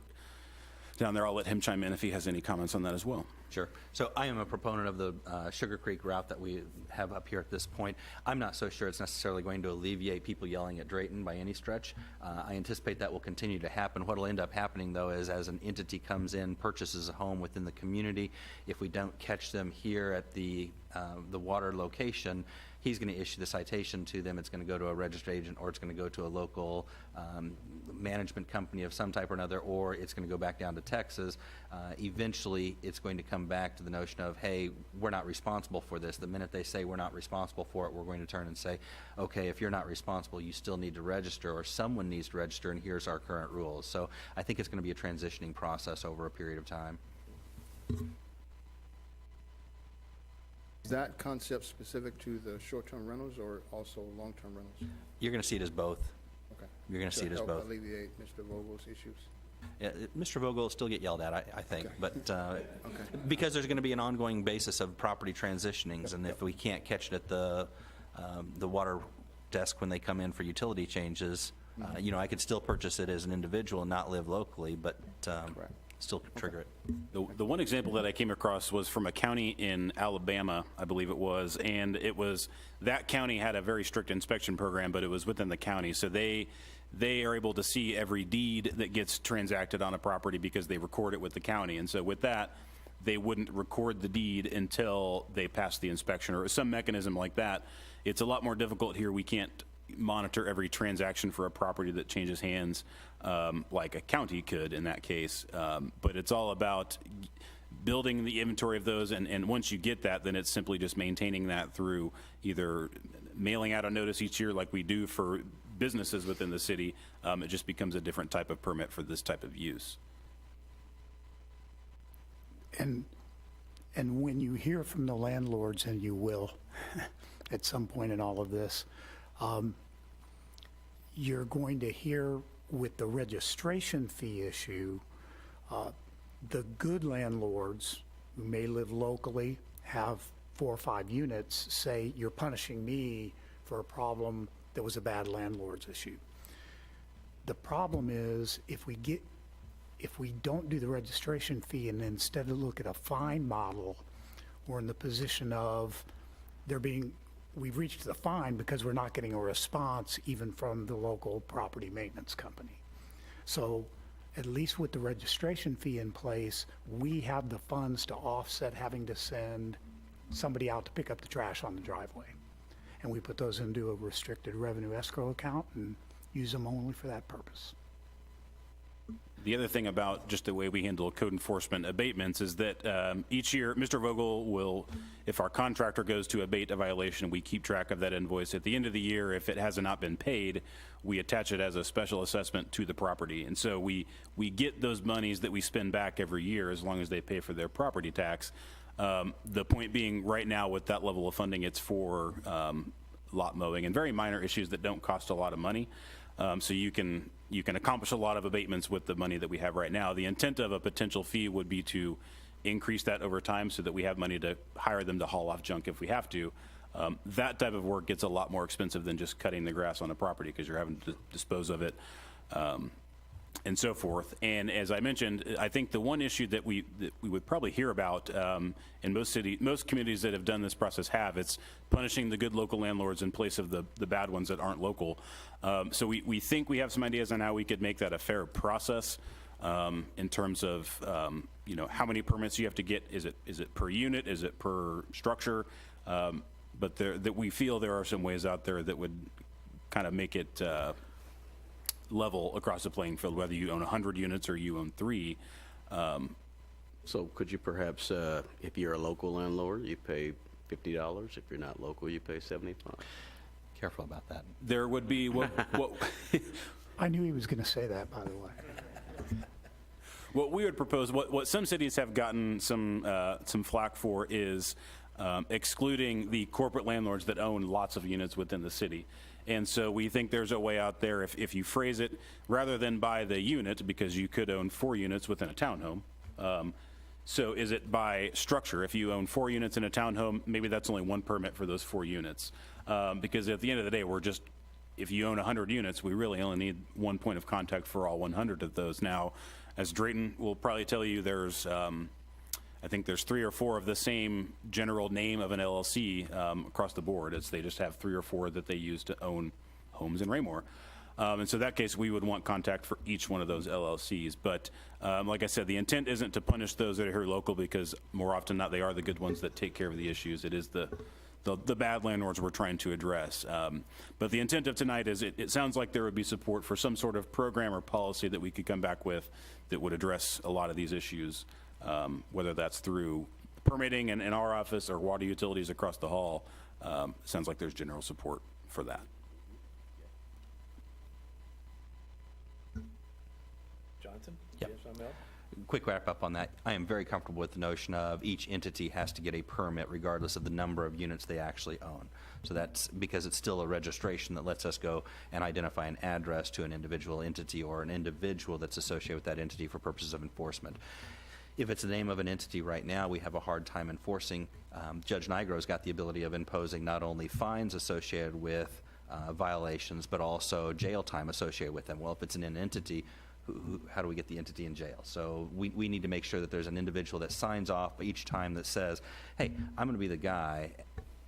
down there. I'll let him chime in if he has any comments on that as well. Sure. So I am a proponent of the Sugar Creek route that we have up here at this point. I'm not so sure it's necessarily going to alleviate people yelling at Drayton by any stretch. I anticipate that will continue to happen. What will end up happening, though, is as an entity comes in, purchases a home within the community, if we don't catch them here at the water location, he's going to issue the citation to them. It's going to go to a registered agent, or it's going to go to a local management company of some type or another, or it's going to go back down to Texas. Eventually, it's going to come back to the notion of, hey, we're not responsible for this. The minute they say we're not responsible for it, we're going to turn and say, okay, if you're not responsible, you still need to register, or someone needs to register, and here's our current rules. So I think it's going to be a transitioning process over a period of time. Is that concept specific to the short-term rentals or also long-term rentals? You're going to see it as both. Okay. You're going to see it as both. help alleviate Mr. Vogel's issues. Yeah, Mr. Vogel will still get yelled at, I think, Okay. but because there's going to be an ongoing basis of property transitionings, and if we can't catch it at the water desk when they come in for utility changes, you know, I could still purchase it as an individual and not live locally, but still trigger it. The one example that I came across was from a county in Alabama, I believe it was, and it was, that county had a very strict inspection program, but it was within the county, so they are able to see every deed that gets transacted on a property because they record it with the county, and so with that, they wouldn't record the deed until they passed the inspection, or some mechanism like that. It's a lot more difficult here. We can't monitor every transaction for a property that changes hands like a county could in that case. But it's all about building the inventory of those, and once you get that, then it's simply just maintaining that through either mailing out a notice each year like we do for businesses within the city. It just becomes a different type of permit for this type of use. And when you hear from the landlords, and you will at some point in all of this, you're going to hear with the registration fee issue, the good landlords who may live locally, have 4 or 5 units, say, you're punishing me for a problem that was a bad landlord's issue. The problem is, if we don't do the registration fee and instead of look at a fine model, we're in the position of we've reached the fine because we're not getting a response even from the local property maintenance company. So at least with the registration fee in place, we have the funds to offset having to send somebody out to pick up the trash on the driveway. And we put those into a restricted revenue escrow account and use them only for that purpose. The other thing about just the way we handle code enforcement abatements is that each year, Mr. Vogel will, if our contractor goes to abate a violation, we keep track of that invoice. At the end of the year, if it has not been paid, we attach it as a special assessment to the property. And so we get those monies that we spend back every year as long as they pay for their property tax. The point being, right now with that level of funding, it's for lot mowing and very minor issues that don't cost a lot of money. So you can accomplish a lot of abatements with the money that we have right now. The intent of a potential fee would be to increase that over time so that we have money to hire them to haul off junk if we have to. That type of work gets a lot more expensive than just cutting the grass on a property because you're having to dispose of it and so forth. And as I mentioned, I think the one issue that we would probably hear about in most communities that have done this process it's punishing the good local landlords in place of the bad ones that aren't local. So we think we have some ideas on how we could make that a fair process in terms of you know, how many permits you have to get. Is it per unit? Is it per structure? But that we feel there are some ways out there that would kind of make it level across the playing field, whether you own 100 units or you own 3. So could you perhaps, if you're a local landlord, you pay $50. If you're not local, you pay $75. Careful about that. There would be what I knew he was going to say that, by the way. What we would propose, what some cities have gotten some flack for is excluding the corporate landlords that own lots of units within the city. And so we think there's a way out there if you phrase it rather than by the unit, because you could own 4 units within a townhome. So is it by structure? If you own 4 units in a townhome, maybe that's only 1 permit for those 4 units. Because at the end of the day, if you own 100 units, we really only need 1 point of contact for all 100 of those. Now, as Drayton will probably tell you, there's I think there's 3 or 4 of the same general name of an LLC across the board. They just have 3 or 4 that they use to own homes in Raymore. And so in that case, we would want contact for each one of those LLCs. But like I said, the intent isn't to punish those that are here local, because more often than not, they are the good ones that take care of the issues. It is the the bad landlords we're trying to address. But the intent of tonight is it sounds like there would be support for some sort of program or policy that we could come back with that would address a lot of these issues, whether that's through permitting in our office or water utilities across the hall. Sounds like there's general support for that. Johnson? Yep. Quick wrap up on that. I am very comfortable with the notion of each entity has to get a permit regardless of the number of units they actually own. So that's because it's still a registration that lets us go and identify an address to an individual entity or an individual that's associated with that entity for purposes of enforcement. If it's the name of an entity right now, we have a hard time enforcing. Judge Nigro's got the ability of imposing not only fines associated with violations, but also jail time associated with them. Well, if it's in an entity, how do we get the entity in jail? So we need to make sure that there's an individual that signs off each time that says, hey, I'm going to be the guy,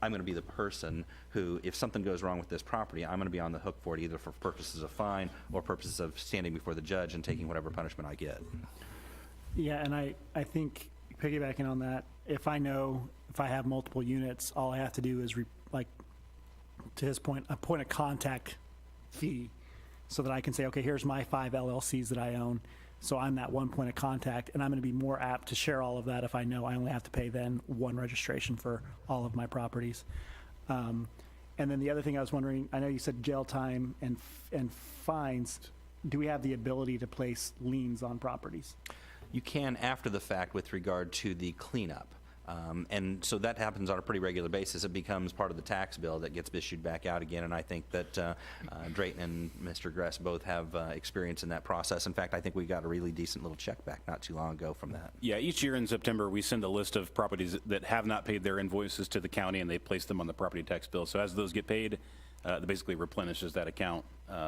I'm going to be the person who, if something goes wrong with this property, I'm going to be on the hook for it, either for purposes of fine or purposes of standing before the judge and taking whatever punishment I get. Yeah, and I think piggybacking on that, if I have multiple units, all I have to do is to his point, a point of contact fee, so that I can say, okay, here's my 5 LLCs that I own. So I'm that one point of contact, and I'm going to be more apt to share all of that if I know I only have to pay then one registration for all of my properties. And then the other thing I was wondering, I know you said jail time and fines. Do we have the ability to place liens on properties? You can after the fact with regard to the cleanup. And so that happens on a pretty regular basis. It becomes part of the tax bill that gets issued back out again. And I think that Drayton and Mr. Gress both have experience in that process. In fact, I think we got a really decent little check back not too long ago from that. Yeah, each year in September, we send a list of properties that have not paid their invoices to the county, and they place them on the property tax bill. So as those get paid, that basically replenishes that account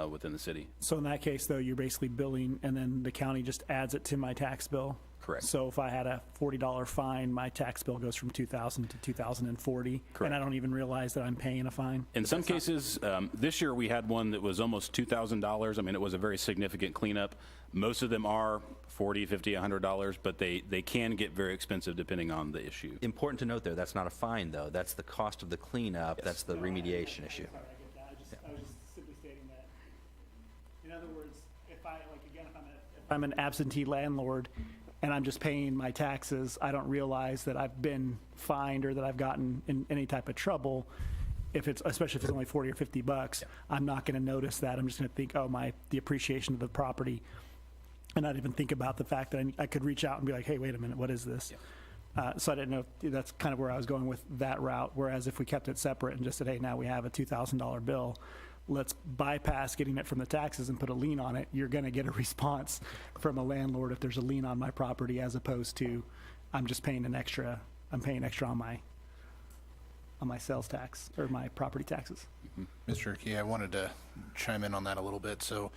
within the city. So in that case, though, you're basically billing, and then the county just adds it to my tax bill? Correct. So if I had a $40 fine, my tax bill goes from $2,000 to $2,040? Correct. And I don't even realize that I'm paying a fine? In some cases, this year we had one that was almost $2,000. I mean, it was a very significant cleanup. Most of them are $40, $50, $100, but they can get very expensive depending on the issue. Important to note there, that's not a fine though. That's the cost of the cleanup. Yes. That's the remediation issue. I was just simply stating that. In other words, if I'm an absentee landlord and I'm just paying my taxes, I don't realize that I've been fined or that I've gotten in any type of trouble. Especially if it's only 40 or 50 bucks, I'm not going to notice that. I'm just going to think, the appreciation of the property, and not even think about the fact that I could reach out and be like, hey, wait a minute, what is this? So I didn't know if that's kind of where I was going with that route. Whereas if we kept it separate and just said, hey, now we have a $2,000 bill, let's bypass getting it from the taxes and put a lien on it. You're going to get a response from a landlord if there's a lien on my property, as opposed to I'm just paying extra on my sales tax or my property taxes. Mr. Key, I wanted to chime in on that a little bit. So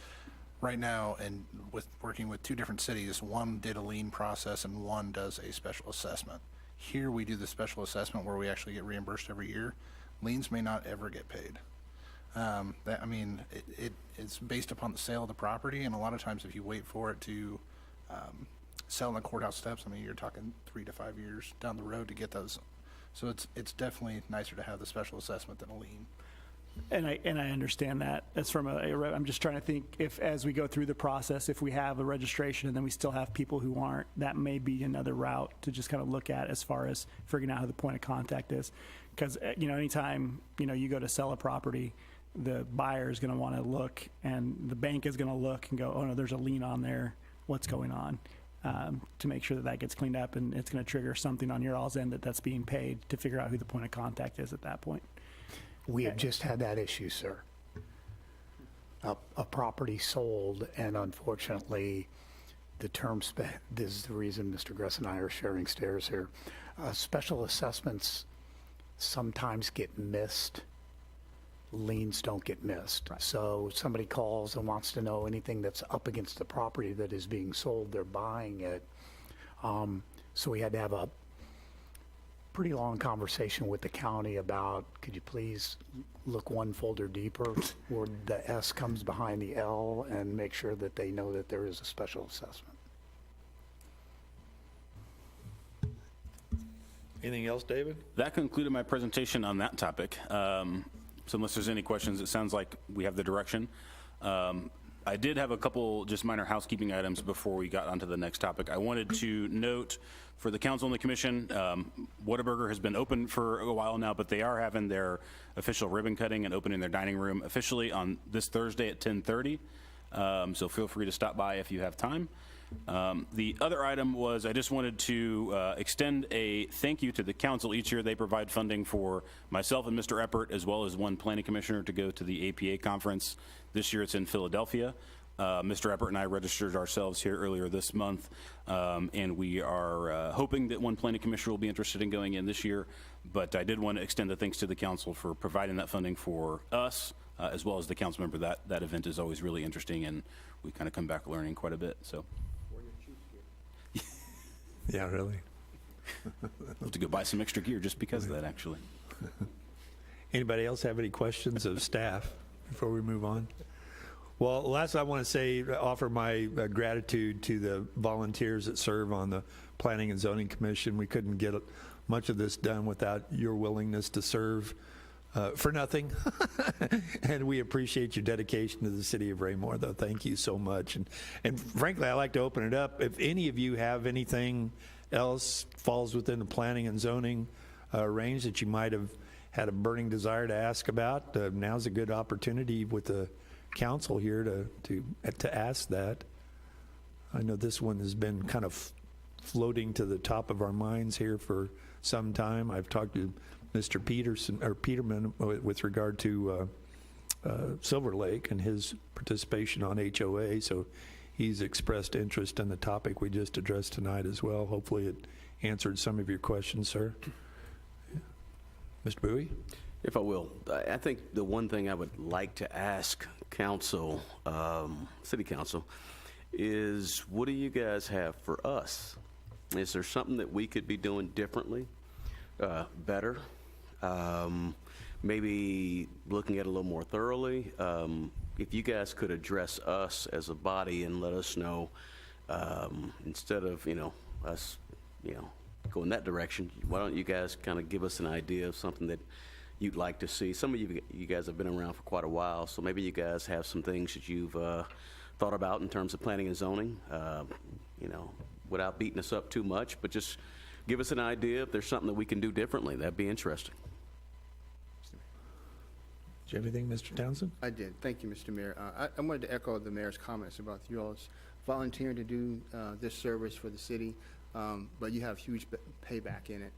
right now, and with working with 2 different cities, one did a lien process and one does a special assessment. Here we do the special assessment where we actually get reimbursed every year. Liens may not ever get paid. It's based upon the sale of the property, and a lot of times if you wait for it to sell in the courthouse steps, you're talking 3 to 5 years down the road to get those. So it's definitely nicer to have the special assessment than a lien. And I understand that. That's I'm just trying to think if, as we go through the process, if we have a registration and then we still have people who aren't, that may be another route to just kind of look at as far as figuring out who the point of contact is. Because, anytime, you go to sell a property, the buyer is going to want to look, and the bank is going to look and go, oh no, there's a lien on there. What's going on? To make sure that gets cleaned up, and it's going to trigger something on your all's end that's being paid to figure out who the point of contact is at that point. We have just had that issue, sir. A property sold, and unfortunately, this is the reason Mr. Gress and I are sharing stairs here. Special assessments sometimes get missed. Liens don't get missed. Right. So somebody calls and wants to know anything that's up against the property that is being sold, they're buying it. So we had to have a pretty long conversation with the county about, could you please look one folder deeper where the S comes behind the L and make sure that they know that there is a special assessment. Anything else, David? That concluded my presentation on that topic. So unless there's any questions, it sounds like we have the direction. I did have a couple just minor housekeeping items before we got onto the next topic. I wanted to note for the council and the commission, Whataburger has been open for a while now, but they are having their official ribbon cutting and opening their dining room officially on this Thursday at 10:30. So feel free to stop by if you have time. The other item was I just wanted to extend a thank you to the council. Each year they provide funding for myself and Mr. Eppert, as well as one planning commissioner, to go to the APA conference. This year it's in Philadelphia. Mr. Eppert and I registered ourselves here earlier this month, and we are hoping that one planning commissioner will be interested in going in this year. But I did want to extend the thanks to the council for providing that funding for us, as well as the council member. That event is always really interesting, and we kind of come back learning quite a bit. So. Yeah, really. I'll have to go buy some extra gear just because of that, actually. Anybody else have any questions of staff before we move on? Well, last I want to say, offer my gratitude to the volunteers that serve on the Planning and Zoning Commission. We couldn't get much of this done without your willingness to serve for nothing. And we appreciate your dedication to the city of Raymore, though. Thank you so much. And frankly, I'd like to open it up. If any of you have anything else falls within the planning and zoning range that you might have had a burning desire to ask about, now's a good opportunity with the council here to ask that. I know this one has been kind of floating to the top of our minds here for some time. I've talked to Mr. Peterman with regard to Silver Lake and his participation on HOA, so he's expressed interest in the topic we just addressed tonight as well. Hopefully it answered some of your questions, sir. Mr. Bowie? If I will, I think the one thing I would like to ask council, city council, is what do you guys have for us? Is there something that we could be doing differently, better? Maybe looking at it a little more thoroughly. If you guys could address us as a body and let us know, instead of, us, going that direction, why don't you guys kind of give us an idea of something that you'd like to see? Some of you guys have been around for quite a while, so maybe you guys have some things that you've thought about in terms of planning and zoning, without beating us up too much, but just give us an idea if there's something that we can do differently. That'd be interesting. Do you have anything, Mr. Townsend? I did. Thank you, Mr. Mayor. I wanted to echo the mayor's comments about you all's volunteering to do this service for the city, but you have huge payback in it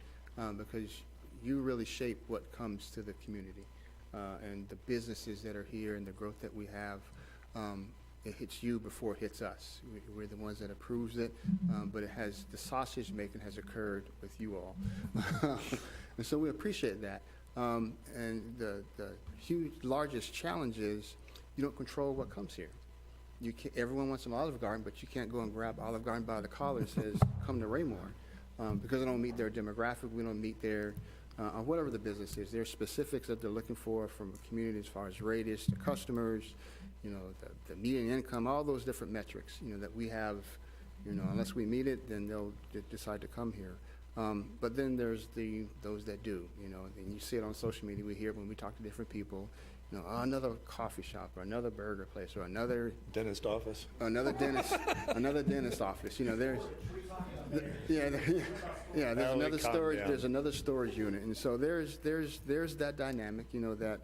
because you really shape what comes to the community and the businesses that are here and the growth that we have. It hits you before it hits us. We're the ones that approves it, but the sausage making has occurred with you all. And so we appreciate that. And the largest challenge is you don't control what comes here. Everyone wants an Olive Garden, but you can't go and grab Olive Garden by the collar and says, come to Raymore, because they don't meet their demographic, we don't meet their, whatever the business is. There are specifics that they're looking for from a community as far as radius, the customers, the median income, all those different metrics, that we have, unless we meet it, then they'll decide to come here. But then there's those that do, and you see it on social media. We hear when we talk to different people, another coffee shop or another burger place or another Dentist office. Another dentist office. There's another storage. There's another storage unit, and so there's that dynamic. That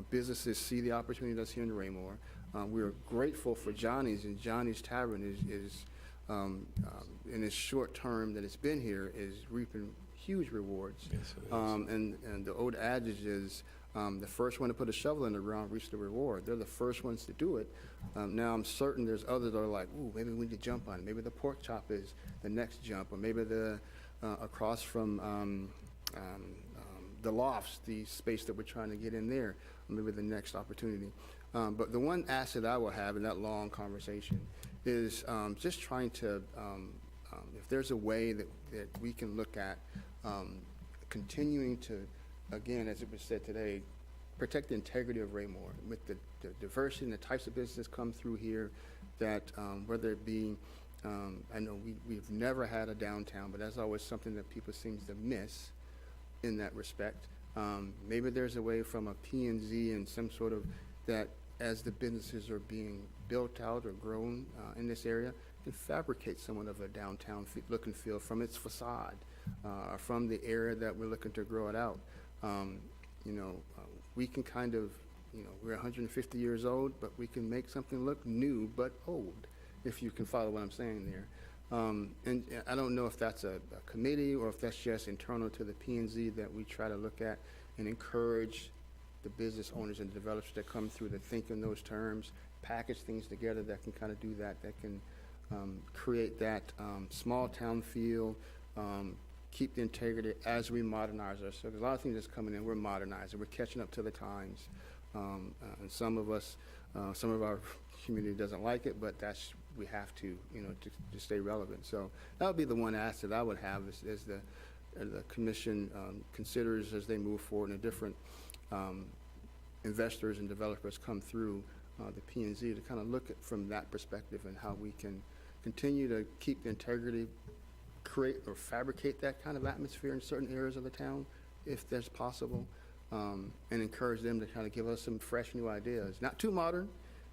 businesses see the opportunity that's here in Raymore. We're grateful for Johnny's, and Johnny's Tavern is in its short term that it's been here is reaping huge rewards. Yes, it is. And the old adage is the first one to put a shovel in the ground reaches the reward. They're the first ones to do it. Now I'm certain there's others that are like, ooh, maybe we need to jump on it. Maybe the pork chop is the next jump, or maybe the across from the lofts, the space that we're trying to get in there, or maybe the next opportunity. But the one asset I will have in that long conversation is just trying to, if there's a way that we can look at continuing to, again, as it was said today, protect the integrity of Raymore with the diversity and the types of business come through here, that whether it be I know we've never had a downtown, but that's always something that people seem to miss in that respect. Maybe there's a way from a P&Z and some sort of that as the businesses are being built out or grown in this area, can fabricate somewhat of a downtown look and feel from its facade, from the area that we're looking to grow it out. We can kind of, we're 150 years old, but we can make something look new but old, if you can follow what I'm saying there. And I don't know if that's a committee or if that's just internal to the P&Z that we try to look at and encourage the business owners and developers that come through to think in those terms, package things together that can kind of do that, that can create that small town feel, keep the integrity as we modernize ourselves. There's a lot of things that's coming in, we're modernizing, we're catching up to the times. And some of us, some of our community doesn't like it, but we have to, to stay relevant. So that would be the one ask that I would have as the commission considers as they move forward and the different investors and developers come through the P&Z to kind of look at from that perspective and how we can continue to keep the integrity, create or fabricate that kind of atmosphere in certain areas of the town, if that's possible, and encourage them to kind of give us some fresh new ideas. Not too modern,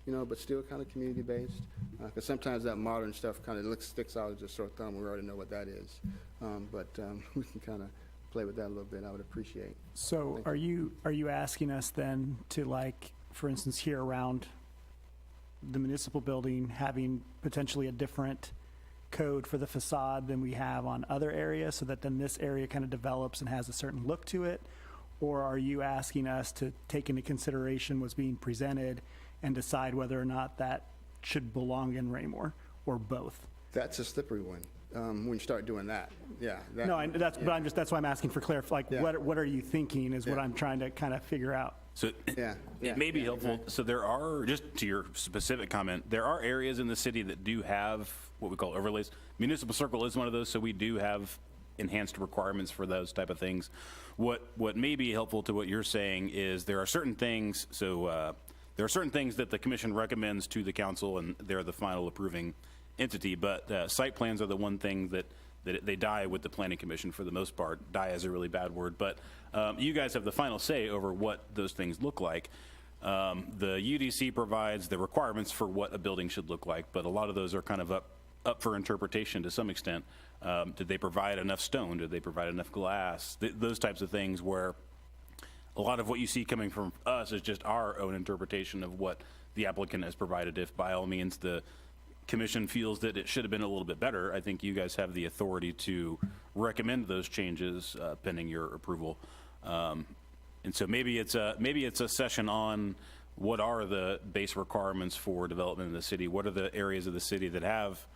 but still kind of community-based, because sometimes that modern stuff kind of sticks out as a sore thumb. We already know what that is, but we can kind of play with that a little bit. I would appreciate. So are you asking us then to, like, for instance, here around the municipal building, having potentially a different code for the facade than we have on other areas, so that then this area kind of develops and has a certain look to it? Or are you asking us to take into consideration what's being presented and decide whether or not that should belong in Raymore, or both? That's a slippery one. When you start doing that, yeah. That's why I'm asking for clarity. Like, Yeah. what are you thinking is what Yeah. I'm trying to kind of figure out. So it may be helpful. So there are, just to your specific comment, there are areas in the city that do have what we call overlays. Municipal Circle is one of those, so we do have enhanced requirements for those type of things. What may be helpful to what you're saying is there are certain things, there are certain things that the commission recommends to the council, and they're the final approving entity, but site plans are the one thing that they die with the planning commission for the most part. Die is a really bad word, but you guys have the final say over what those things look like. The UDC provides the requirements for what a building should look like, but a lot of those are kind of up for interpretation to some extent. Did they provide enough stone? Did they provide enough glass? Those types of things where a lot of what you see coming from us is just our own interpretation of what the applicant has provided. If by all means the commission feels that it should have been a little bit better, I think you guys have the authority to recommend those changes pending your approval. And so maybe it's a session on what are the base requirements for development in the city? What are the areas of the city that have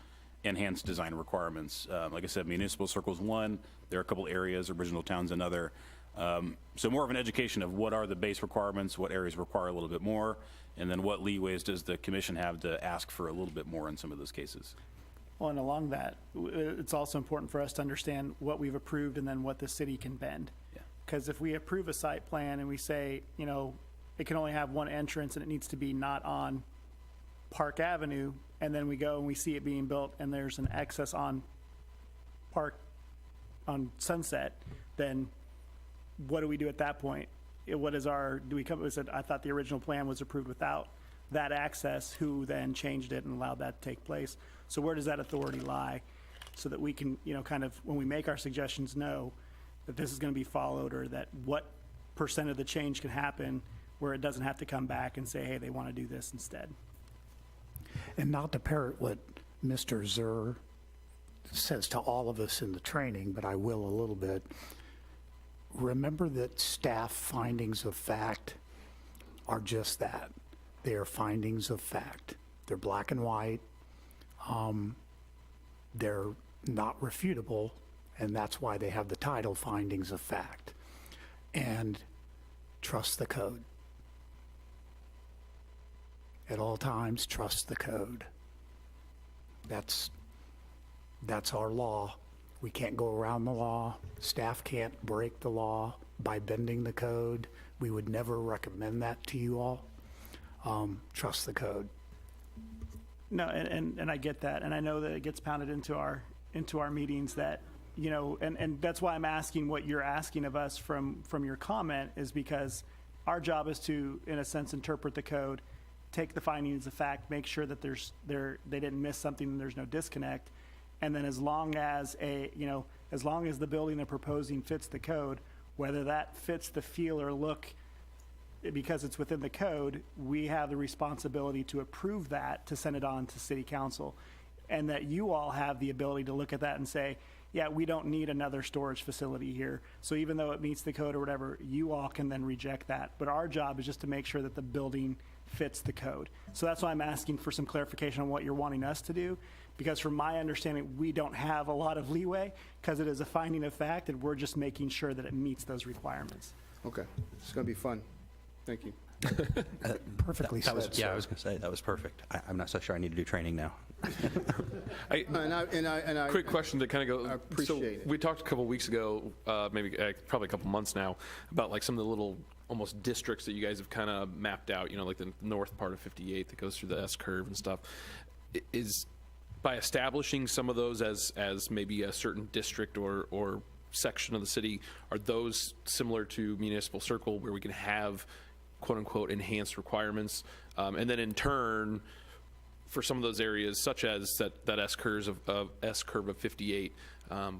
enhanced design requirements? Like I said, Municipal Circle's one. There are a couple areas, Original Town's another. So more of an education of what are the base requirements, what areas require a little bit more, and then what leeways does the commission have to ask for a little bit more in some of those cases. Well, and along that, it's also important for us to understand what we've approved and then what the city can bend. Yeah. Because if we approve a site plan and we say, it can only have one entrance and it needs to be not on Park Avenue, and then we go and we see it being built and there's an excess on Sunset, then what do we do at that point? Do we come, I thought the original plan was approved without that access, who then changed it and allowed that to take place? So where does that authority lie? So that we can, kind of, when we make our suggestions, know that this is going to be followed, or that what % of the change can happen where it doesn't have to come back and say, hey, they want to do this instead. And not to parrot what Mr. Zur says to all of us in the training, but I will a little bit. Remember that staff findings of fact are just that. They are findings of fact. They're black and white. They're not refutable, and that's why they have the title findings of fact. And trust the code. At all times, trust the code. That's our law. We can't go around the law. Staff can't break the law by bending the code. We would never recommend that to you all. Trust the code. No, and I get that, and I know that it gets pounded into our meetings that, you know, and that's why I'm asking what you're asking of us from your comment, is because our job is to, in a sense, interpret the code, take the findings of fact, make sure that they didn't miss something and there's no disconnect, and then as long as the building they're proposing fits the code, whether that fits the feel or look, because it's within the code, we have the responsibility to approve that, to send it on to city council. And that you all have the ability to look at that and say, yeah, we don't need another storage facility here. So even though it meets the code or whatever, you all can then reject that. But our job is just to make sure that the building fits the code. So that's why I'm asking for some clarification on what you're wanting us to do. Because from my understanding, we don't have a lot of leeway because it is a finding of fact and we're just making sure that it meets those requirements. Okay, it's going to be fun. Thank you. Perfectly said. Yeah, I was going to say, that was perfect. I'm not so sure I need to do training now. And I Quick question to kind of go. I appreciate it. We talked a couple weeks ago, maybe probably a couple months now, about like some of the little almost districts that you guys have kind of mapped out. You know, like the north part of 58 that goes through the S curve and stuff. Is by establishing some of those as maybe a certain district or section of the city, are those similar to Municipal Circle where we can have quote unquote enhanced requirements, and then in turn for some of those areas such as that S curve of 58,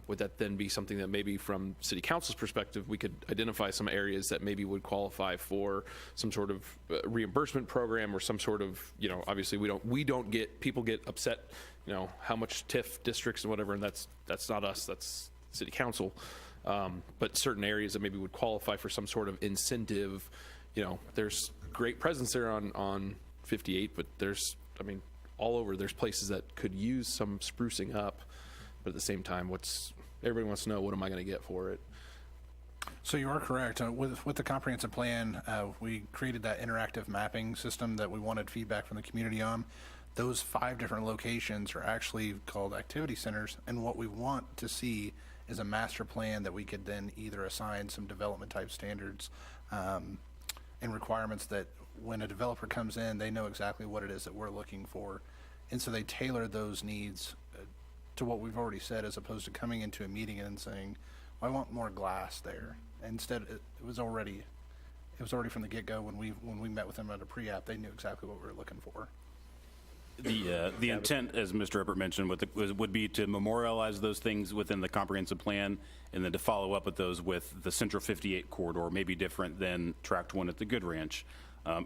would that then be something that maybe from city council's perspective we could identify some areas that maybe would qualify for some sort of reimbursement program or some sort of, you know, obviously we don't get, people get upset, you know, how much TIF districts and whatever, and that's not us, that's city council, but certain areas that maybe would qualify for some sort of incentive. You know, there's great presence there on 58, but there's, I mean, all over there's places that could use some sprucing up, but at the same time, everybody wants to know, what am I going to get for it? So you are correct. With the comprehensive plan, we created that interactive mapping system that we wanted feedback from the community on. Those 5 different locations are actually called activity centers, and what we want to see is a master plan that we could then either assign some development type standards and requirements that when a developer comes in, they know exactly what it is that we're looking for. And so they tailor those needs to what we've already said, as opposed to coming into a meeting and saying, well, I want more glass there. Instead, it was already from the get-go when we met with them at a pre-app, they knew exactly what we were looking for. The intent, as Mr. Eppert mentioned, would be to memorialize those things within the comprehensive plan, and then to follow up with those with the Central 58 corridor, maybe different than Tract 1 at the Good Ranch.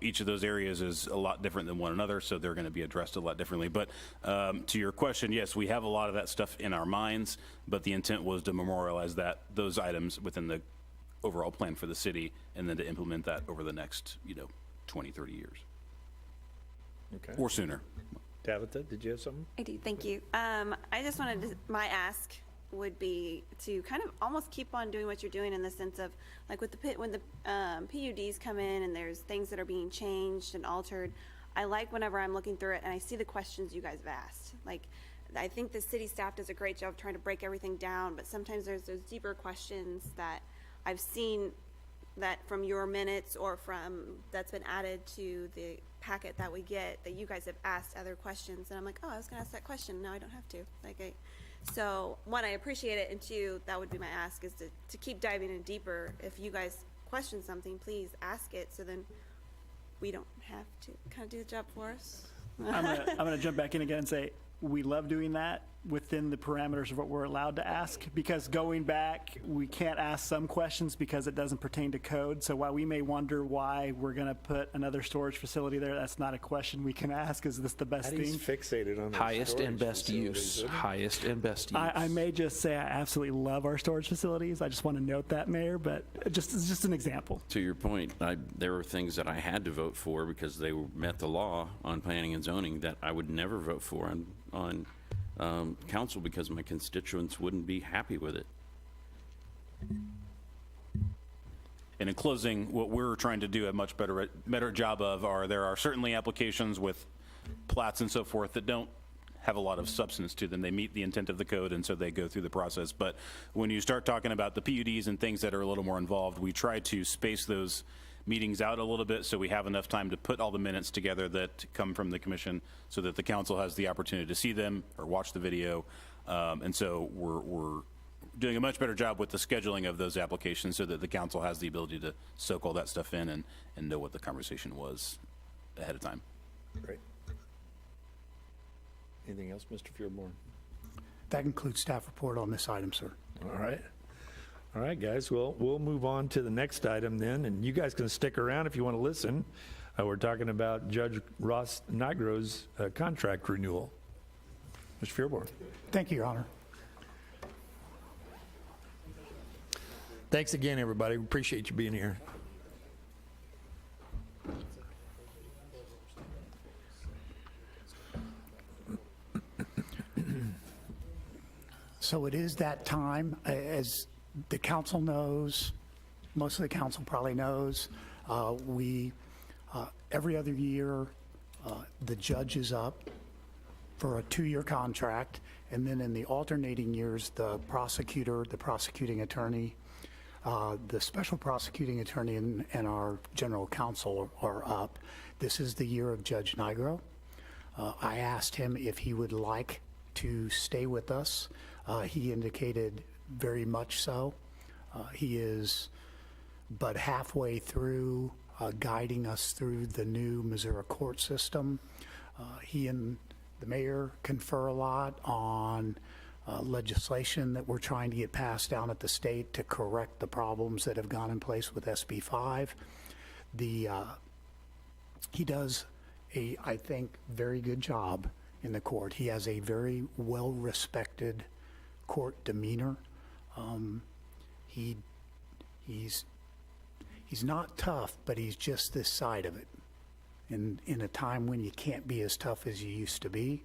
Each of those areas is a lot different than one another, so they're going to be addressed a lot differently. But to your question, yes, we have a lot of that stuff in our minds, but the intent was to memorialize those items within the overall plan for the city, and then to implement that over the next, 20, 30 years. Okay. Or sooner. Tabitha, did you have something? I do, thank you. I just wanted to, my ask would be to kind of almost keep on doing what you're doing in the sense of, like with when the PUDs come in and there's things that are being changed and altered, I like whenever I'm looking through it and I see the questions you guys have asked. Like, I think the city staff does a great job trying to break everything down, but sometimes there's those deeper questions that I've seen that from your minutes or from that's been added to the packet that we get, that you guys have asked other questions, and I'm like, oh, I was gonna ask that question, no, I don't have to. So one, I appreciate it, and two, that would be my ask, is to keep diving in deeper. If you guys question something, please ask it, so then we don't have to kind of do the job for us. I'm gonna jump back in again and say, we love doing that within the parameters of what we're allowed to ask, because going back, we can't ask some questions because it doesn't pertain to code. So while we may wonder why we're going to put another storage facility there, that's not a question we can ask. Is this the best thing? He's fixated on Highest and best use. Highest and best use. I may just say I absolutely love our storage facilities. I just want to note that, Mayor, but it's just an example. To your point, there were things that I had to vote for because they met the law on planning and zoning that I would never vote for on council because my constituents wouldn't be happy with it. And in closing, what we're trying to do a much better job of there are certainly applications with plats and so forth that don't have a lot of substance to them. They meet the intent of the code, and so they go through the process. But when you start talking about the PUDs and things that are a little more involved, we try to space those meetings out a little bit so we have enough time to put all the minutes together that come from the commission so that the council has the opportunity to see them or watch the video. And so we're doing a much better job with the scheduling of those applications so that the council has the ability to soak all that stuff in and know what the conversation was ahead of time. Great. Anything else, Mr. Fieldborn? That concludes staff report on this item, sir. All right. All right, guys, well, we'll move on to the next item then, and you guys can stick around if you want to listen. We're talking about Judge Ross Nigro's contract renewal. Mr. Fieldborn. Thank you, Your Honor. Thanks again, everybody. We appreciate you being here. So it is that time, as the council knows, most of the council probably knows, every other year, the judge is up for a 2-year contract, and then in the alternating years, the prosecutor, the prosecuting attorney, the special prosecuting attorney, and our general counsel are up. This is the year of Judge Nigro. I asked him if he would like to stay with us. He indicated very much so. He is but halfway through guiding us through the new Missouri court system. He and the mayor confer a lot on legislation that we're trying to get passed down at the state to correct the problems that have gone in place with SB 5. He does a, I think, very good job in the court. He has a very well-respected court demeanor. He's not tough, but he's just this side of it. In a time when you can't be as tough as you used to be.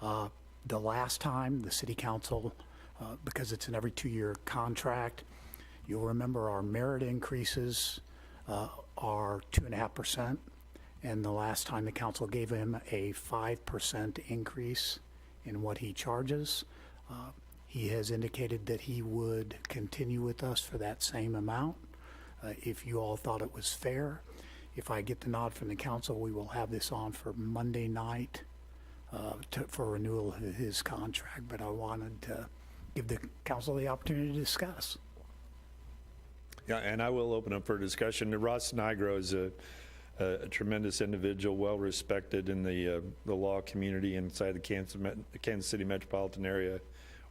The last time the city council, because it's an every 2-year contract, you'll remember our merit increases are 2.5%. And the last time the council gave him a 5% increase in what he charges. He has indicated that he would continue with us for that same amount. If you all thought it was fair, if I get the nod from the council, we will have this on for Monday night for renewal of his contract. But I wanted to give the council the opportunity to discuss. Yeah, and I will open up for discussion. Ross Nigro is a tremendous individual, well respected in the law community inside the Kansas City metropolitan area.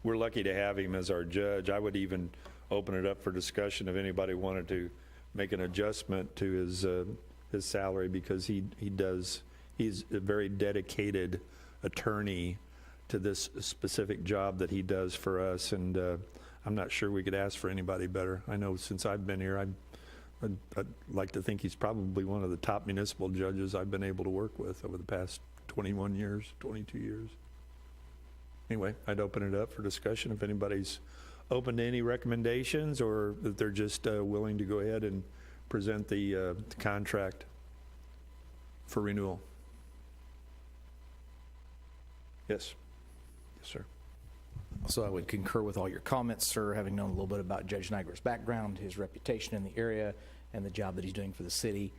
We're lucky to have him as our judge. I would even open it up for discussion if anybody wanted to make an adjustment to his salary, because he's a very dedicated attorney to this specific job that he does for us, and I'm not sure we could ask for anybody better. I know since I've been here, I'd like to think he's probably one of the top municipal judges I've been able to work with over the past 21 years, 22 years. Anyway, I'd open it up for discussion if anybody's open to any recommendations, or if they're just willing to go ahead and present the contract for renewal. Yes. Yes, sir. So I would concur with all your comments, sir, having known a little bit about Judge Nigro's background, his reputation in the area, and the job that he's doing for the city.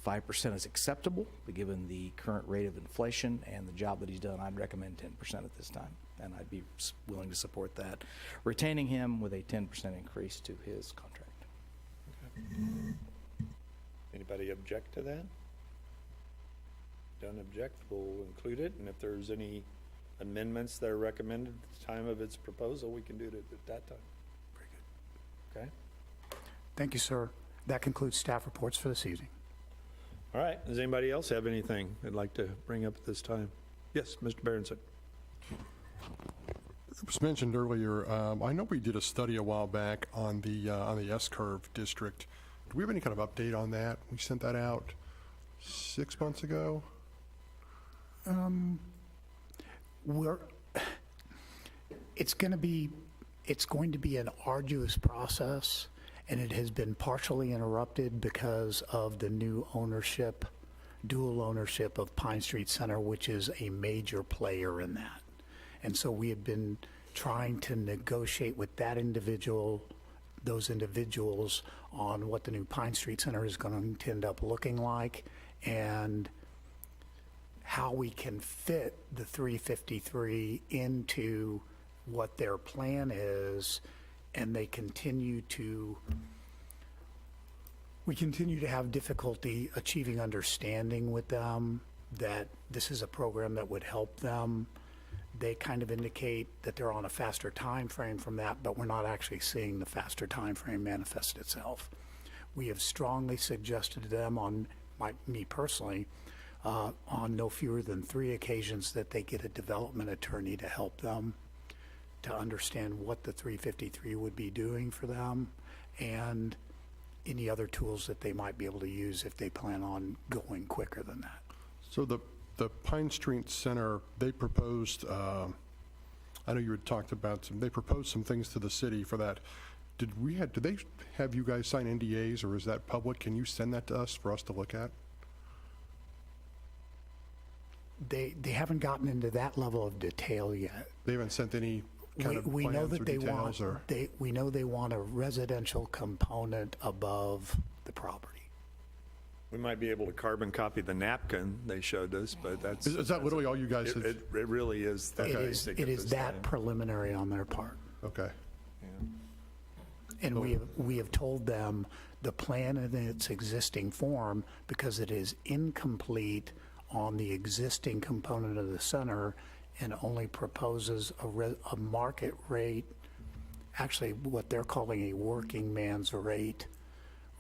5% is acceptable, but given the current rate of inflation and the job that he's done, I'd recommend 10% at this time, and I'd be willing to support that, retaining him with a 10% increase to his contract. Okay. Anybody object to that? Don't object, we'll include it, and if there's any amendments that are recommended at the time of its proposal, we can do it at that time. Very good. Okay. Thank you, sir. That concludes staff reports for this evening. All right, does anybody else have anything they'd like to bring up at this time? Yes, Mr. Berenson. It was mentioned earlier, I know we did a study a while back on the S-curve district. Do we have any kind of update on that? We sent that out 6 months ago? It's going to be an arduous process, and it has been partially interrupted because of the new ownership, dual ownership of Pine Street Center, which is a major player in that. And so we have been trying to negotiate with that individual those individuals on what the new Pine Street Center is going to end up looking like and how we can fit the 353 into what their plan is, and we continue to have difficulty achieving understanding with them that this is a program that would help them. They kind of indicate that they're on a faster time frame from that, but we're not actually seeing the faster time frame manifest itself. We have strongly suggested to them me personally, on no fewer than 3 occasions that they get a development attorney to help them to understand what the 353 would be doing for them and any other tools that they might be able to use if they plan on going quicker than that. So the Pine Street Center, they proposed, I know you had talked about they proposed some things to the city for that. Did they have you guys sign NDAs, or is that public? Can you send that to us for us to look at? They haven't gotten into that level of detail yet. They haven't sent any kind of We know plans that or they details, or? we know they want a residential component above the property. We might be able to carbon copy the napkin they showed us, but that's. Is that literally all you guys have? It really is that basic It at is this that time. preliminary on their part. Okay. And we have told them the plan in its existing form, because it is incomplete on the existing component of the center and only proposes a market rate, actually what they're calling a working man's rate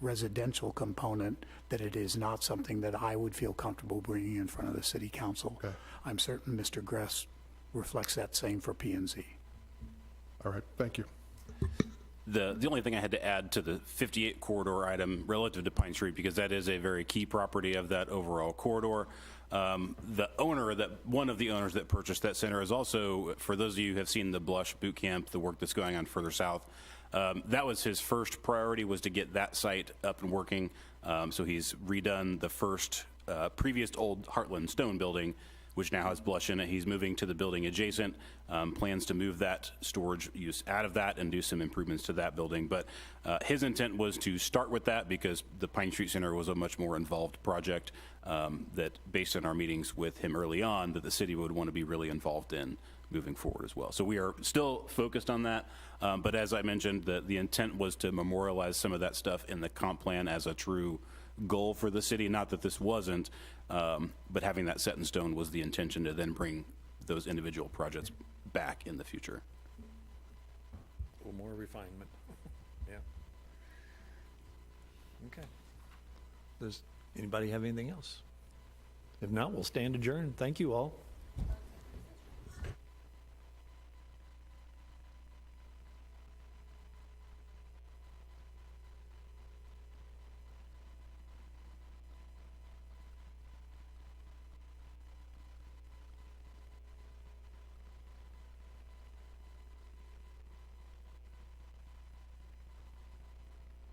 residential component, that it is not something that I would feel comfortable bringing in front of the city council. Okay. I'm certain Mr. Gress reflects that same for P&Z. All right, thank you. The only thing I had to add to the 58 corridor item relative to Pine Street, because that is a very key property of that overall corridor. One of the owners that purchased that center is also, for those of you who have seen the Blush Boot Camp, the work that's going on further south, that was his first priority, was to get that site up and working. So he's redone the first previous old Heartland Stone building, which now has Blush in it. He's moving to the building adjacent, plans to move that storage use out of that and do some improvements to that building. But his intent was to start with that because the Pine Street Center was a much more involved project that, based on our meetings with him early on, that the city would want to be really involved in moving forward as well. So we are still focused on that. But as I mentioned, the intent was to memorialize some of that stuff in the comp plan as a true goal for the city. Not that this wasn't, but having that set in stone was the intention to then bring those individual projects back in the future. A little more refinement. Yeah. Okay. Does anybody have anything else? If not, we'll stand adjourned. Thank you all.